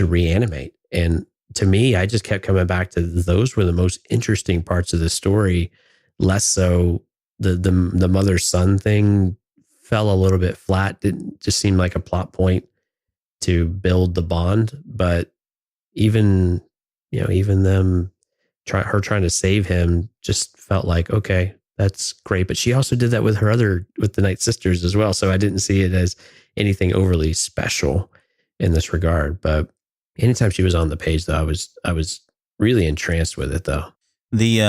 reanimate. And to me, I just kept coming back to those were the most interesting parts of the story. Less so the mother son thing fell a little bit flat. It just seemed like a plot point to build the bond. But even them trying to save him just felt like, okay, that's great. But she also did that with the Night Sisters as well. So I didn't see it as anything overly special. in this regard. But anytime she was on the page, though, I was really entranced with it, though. The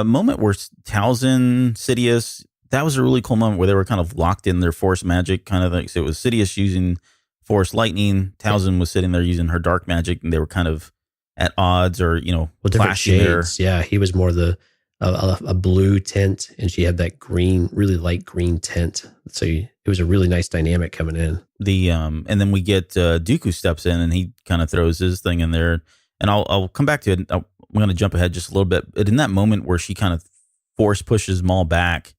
moment where Talzin, Sidious, that was a really cool moment where they were kind of locked in their force magic kind of thing. So it was Sidious using force lightning. Talzin was sitting there using her dark magic, and they were kind of at odds, or Well, different clashing there. shades. Yeah, he was more a blue tint, and she had that green, really light green tint. So it was a really nice dynamic coming in. And then we get Dooku steps in, and he kind of throws his thing in there. And I'll come back to it. I'm going to jump ahead just a little bit. But in that moment where she kind of force pushes Maul back,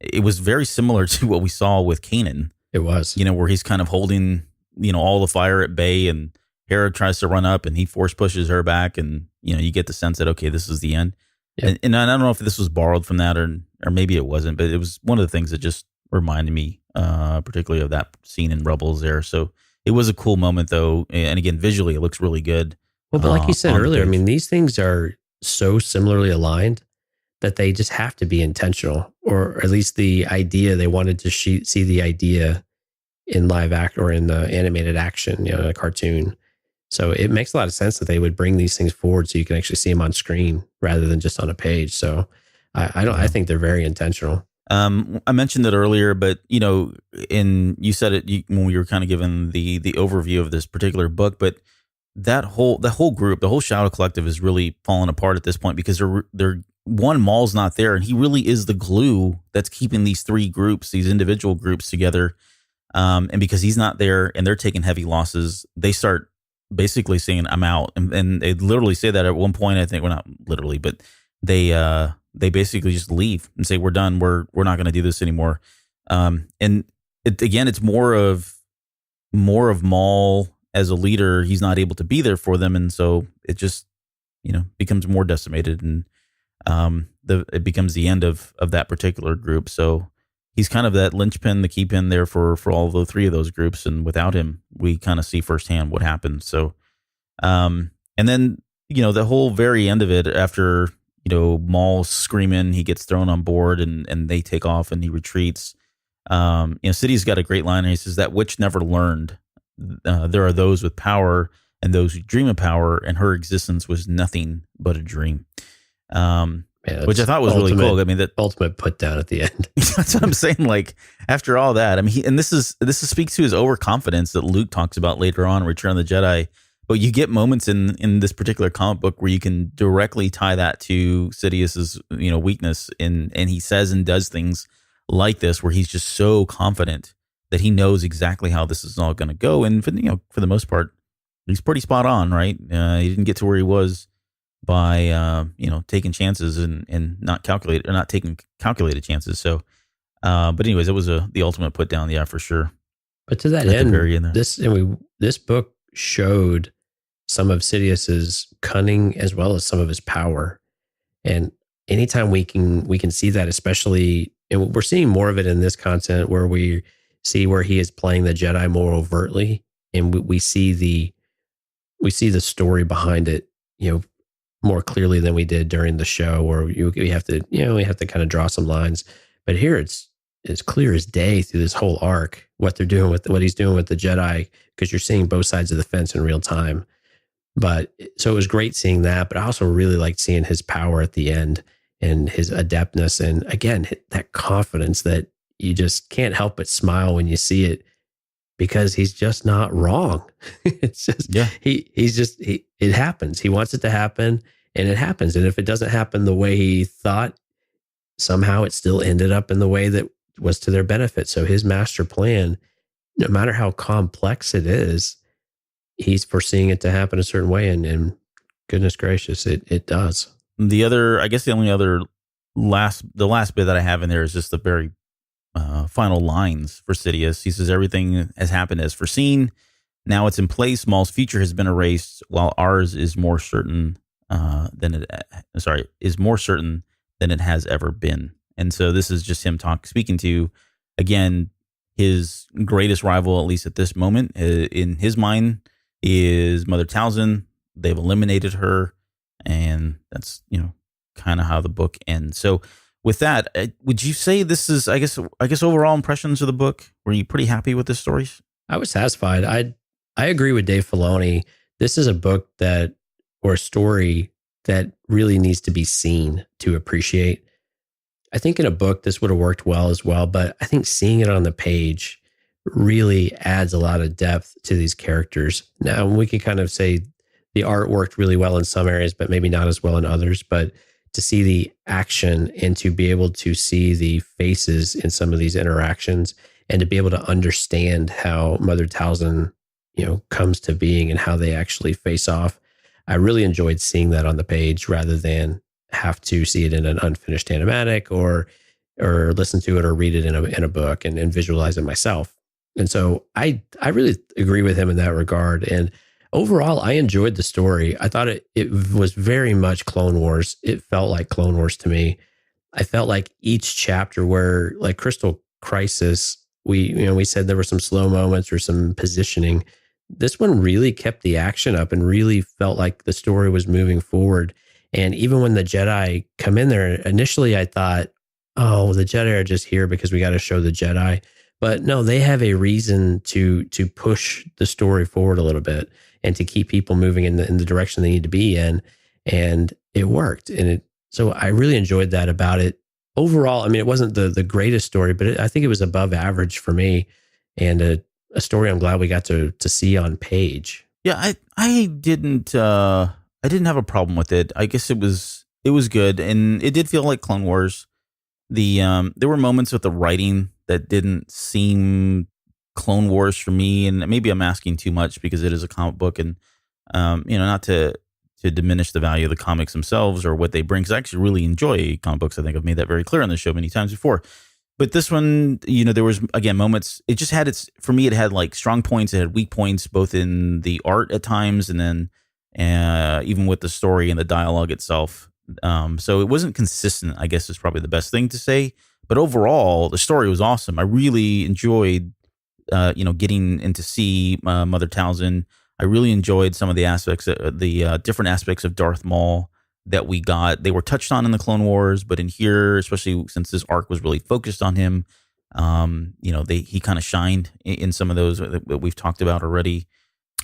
it was very similar to what we saw with Kanan. It was, where he's kind of holding, all the fire at bay, and Hera tries to run up, and he force pushes her back, and you get the sense that okay, this is the end. Yep. And I don't know if this was borrowed from that or maybe it wasn't, but it was one of the things that just reminded me, particularly of that scene in Rebels there. So it was a cool moment, though, and again, visually, it looks really good. Well, but like you said earlier, I mean, these things are so similarly aligned that they just have to be intentional, or at least the idea they wanted to see the idea in live act or in the animated action, a cartoon. So it makes a lot of sense that they would bring these things forward so you can actually see them on screen rather than just on a page. So I think they're very intentional. I mentioned it earlier, but you said it when we were kind of given the overview of this particular book, but the whole group, the whole Shadow Collective is really falling apart at this point because they're Maul's not there, and he really is the glue that's keeping these three groups, these individual groups together. And because he's not there and they're taking heavy losses, they start basically saying, I'm out. And they literally say that at one point, I think, well, not literally, but they basically just leave and say, we're done. We're not going to do this anymore. And it's more of Maul as a leader. He's not able to be there for them. And so it just, becomes more decimated, and it becomes the end of that particular group. So he's kind of that linchpin, the key pin there for all the three of those groups. And without him, we kind of see firsthand what happens. So, and then, the whole very end of it, after, Maul's screaming, he gets thrown on board, and they take off, and he retreats. Sidious got a great line, and he says, that witch never learned. There are those with power and those who dream of power, and her existence was nothing but a dream. Which I thought was really cool. I mean, that ultimate put down at the end. That's what I'm saying. Like, after all that, I mean, this speaks to his overconfidence that Luke talks about later on in Return of the Jedi. But you get moments in this particular comic book where you can directly tie that to Sidious's, weakness, and he says and does things like this where he's just so confident that he knows exactly how this is all going to go. And for the most part, he's pretty spot on, right? He didn't get to where he was by taking chances and not taking calculated chances. So, but anyways, it was the ultimate put down, yeah, for sure. But to that end, this book showed some of Sidious's cunning as well as some of his power. And anytime we can see that, especially, and we're seeing more of it in this content where we see where he is playing the Jedi more overtly, and we see the story behind it, more clearly than we did during the show, where we have to kind of draw some lines. But here it's clear as day through this whole arc what they're doing with what he's doing with the Jedi, because you're seeing both sides of the fence in real time. But so it was great seeing that, but I also really liked seeing his power at the end and his adeptness, and again that confidence that you just can't help but smile when you see it, because he's just not wrong. It's just, it happens. He wants it to happen, and it happens. And if it doesn't happen the way he thought, somehow it still ended up in the way that was to their benefit. So his master plan, no matter how complex it is, he's foreseeing it to happen a certain way. And goodness gracious, it does. The last bit that I have in there is just the very final lines for Sidious. He says, everything has happened as foreseen. Now it's in place. Maul's future has been erased, while ours is more certain than it has ever been. And so this is just him speaking to, again, his greatest rival, at least at this moment, in his mind, is Mother Talzin. They've eliminated her, and that's, kind of how the book ends. So with that, would you say this is, I guess overall impressions of the book, were you pretty happy with the stories? I was satisfied. I agree with Dave Filoni. This is a book or a story that really needs to be seen to appreciate. I think in a book, this would have worked well as well, but I think seeing it on the page really adds a lot of depth to these characters. Now, we can kind of say the art worked really well in some areas, but maybe not as well in others. But to see the action and to be able to see the faces in some of these interactions and to be able to understand how Mother Talzin, comes to being and how they actually face off. I really enjoyed seeing that on the page rather than have to see it in an unfinished animatic or listen to it or read it in a book and visualize it myself. And so I really agree with him in that regard. And overall, I enjoyed the story. I thought it was very much Clone Wars. It felt like Clone Wars to me. I felt like each chapter where, like Crystal Crisis, we said there were some slow moments or some positioning. This one really kept the action up and really felt like the story was moving forward. And even when the Jedi come in there, initially I thought, oh, the Jedi are just here because we got to show the Jedi. But no, they have a reason to push the story forward a little bit and to keep people moving in the direction they need to be in. And it worked. So I really enjoyed that about it. Overall, I mean, it wasn't the greatest story, but I think it was above average for me, and a story I'm glad we got to see on page. Yeah, I didn't have a problem with it. I guess it was good, and it did feel like Clone Wars. There were moments with the writing that didn't seem Clone Wars for me, and maybe I'm asking too much because it is a comic book, and not to diminish the value of the comics themselves or what they bring, because I actually really enjoy comic books. I think I've made that very clear on the show many times before. But this one, there was, again, moments, it just had for me, it had like strong points, it had weak points, both in the art at times and then even with the story and the dialogue itself. So it wasn't consistent, I guess is probably the best thing to say. But overall, the story was awesome. I really enjoyed, getting in to see Mother Talzin. I really enjoyed some of the aspects, the different aspects of Darth Maul that we got. They were touched on in the Clone Wars, but in here, especially since this arc was really focused on him, he kind of shined in some of those that we've talked about already.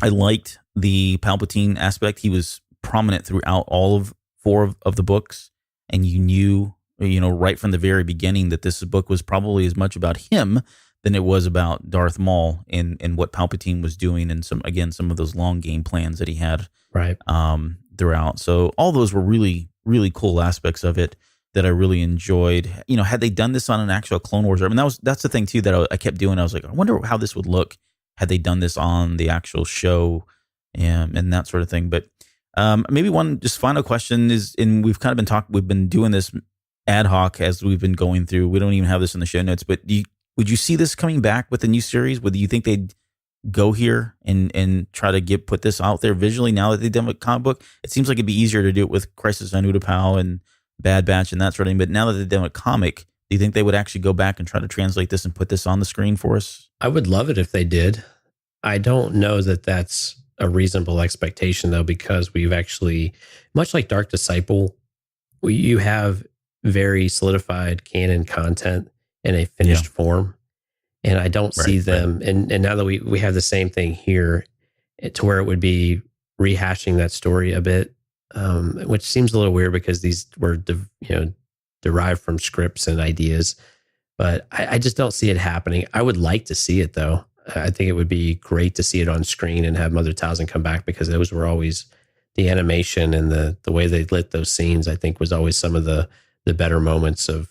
I liked the Palpatine aspect. He was prominent throughout all of 4 of the books, and you knew, right from the very beginning that this book was probably as much about him than it was about Darth Maul and what Palpatine was doing, and some of those long game plans that he had right throughout. So all those were really, really cool aspects of it that I really enjoyed. Had they done this on an actual Clone Wars, that's the thing too that I kept doing. I was like, I wonder how this would look had they done this on the actual show and that sort of thing. But maybe one just final question is, and we've kind of we've been doing this ad hoc as we've been going through. We don't even have this in the show notes, but would you see this coming back with the new series? Would you think they'd go here and try to put this out there visually now that they've done with comic book? It seems like it'd be easier to do it with Crisis on Utapau and Bad Batch and that sort of thing. But now that they've done with comic, do you think they would actually go back and try to translate this and put this on the screen for us? I would love it if they did. I don't know that that's a reasonable expectation, though, because we've actually, much like Dark Disciple, you have very solidified canon content in a finished form. And I don't see them. Right. And now that we have the same thing here, to where it would be rehashing that story a bit, which seems a little weird because these were derived from scripts and ideas. But I just don't see it happening. I would like to see it, though. I think it would be great to see it on screen and have Mother Talzin come back, because those were always the animation and the way they lit those scenes, I think, was always some of the better moments of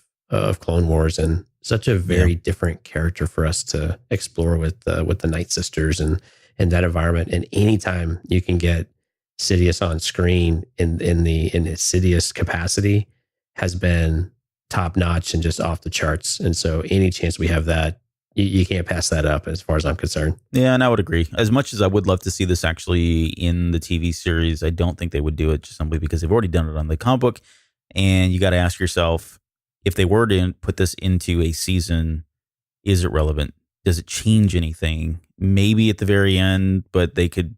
Clone Wars, and such a very different character for us to explore with the Night Sisters and that environment. And anytime you can get Sidious on screen in his Sidious capacity has been top notch and just off the charts. And so any chance we have that, you can't pass that up as far as I'm concerned. Yeah, and I would agree. As much as I would love to see this actually in the TV series, I don't think they would do it just simply because they've already done it on the comic book. And you got to ask yourself, if they were to put this into a season, is it relevant? Does it change anything? Maybe at the very end, but they could,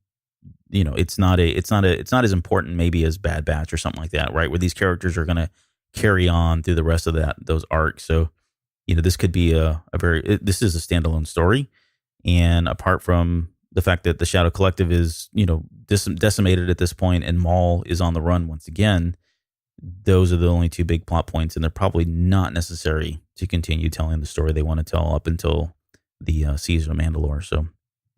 it's not as important maybe as Bad Batch or something like that, right? Where these characters are going to carry on through the rest of those arcs. So, this could be this is a standalone story, And apart from the fact that the Shadow Collective is, decimated at this point and Maul is on the run once again, those are the only two big plot points, and they're probably not necessary to continue telling the story they want to tell up until the Siege of Mandalore. So,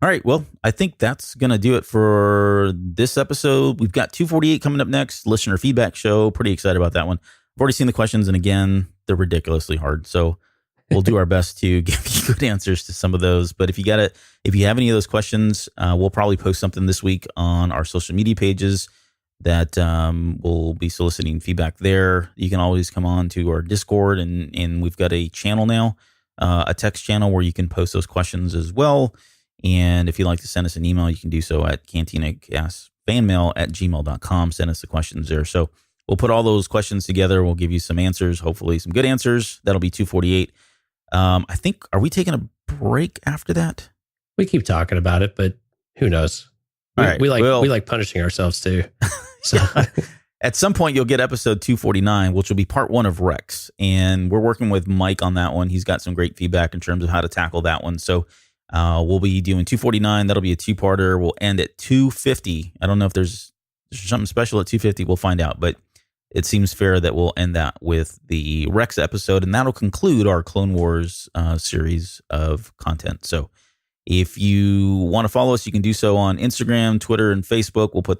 all right, well, I think that's going to do it for this episode. We've got 248 coming up next, listener feedback show. Pretty excited about that one. I've already seen the questions, and again, they're ridiculously hard. So we'll do our best to give you good answers to some of those. But if you have any of those questions, we'll probably post something this week on our social media pages that we'll be soliciting feedback there. You can always come on to our Discord, and we've got a channel now, a text channel where you can post those questions as well. And if you'd like to send us an email, you can do so at cantinacastfanmail@gmail.com. Send us the questions there. So we'll put all those questions together. We'll give you some answers, hopefully some good answers. That'll be 248. I think, are we taking a break after that? We keep talking about it, but who knows? We like punishing ourselves too. So at some point you'll get episode 249, which will be part 1 of Rex. And we're working with Mike on that one. He's got some great feedback in terms of how to tackle that one. So we'll be doing 249. That'll be a 2-parter. We'll end at 250. I don't know if there's something special at 250. We'll find out, but it seems fair that we'll end that with the Rex episode, and that'll conclude our Clone Wars series of content. So if you want to follow us, you can do so on Instagram, Twitter, and Facebook. We'll put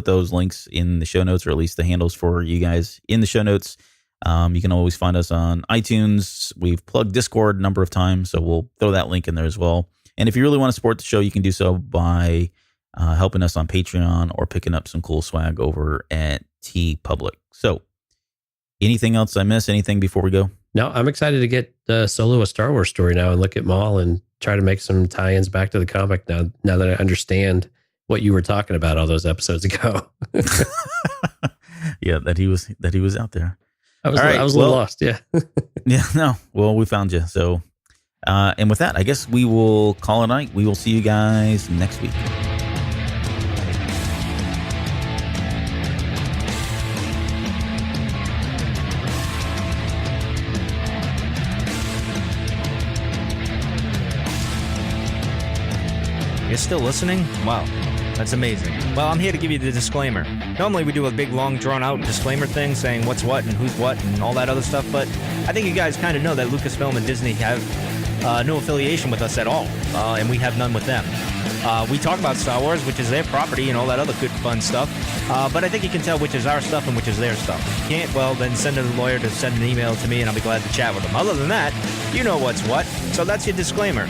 those links in the show notes, or at least the handles for you guys in the show notes. You can always find us on iTunes. We've plugged Discord a number of times, so we'll throw that link in there as well. And if you really want to support the show, you can do so by helping us on Patreon or picking up some cool swag over at TeePublic. So anything else I miss? Anything before we go? No, I'm excited to get solo a Star Wars story now and look at Maul and try to make some tie-ins back to the comic now that I understand what you were talking about all those episodes ago. Yeah, that he was out there. I was a little lost. Yeah. Yeah. No. Well, we found you. So, and with that, I guess we will call it a night. We will see you guys next week. You're still listening? Wow, that's amazing. Well, I'm here to give you the disclaimer. Normally we do a big, long, drawn-out disclaimer thing saying what's what and who's what and all that other stuff, but I think you guys kind of know that Lucasfilm and Disney have no affiliation with us at all, and we have none with them. We talk about Star Wars, which is their property, and all that other good, fun stuff, but I think you can tell which is our stuff and which is their stuff. If you can't, well, then send a lawyer to send an email to me, and I'll be glad to chat with them. Other than that, you know what's what, so that's your disclaimer.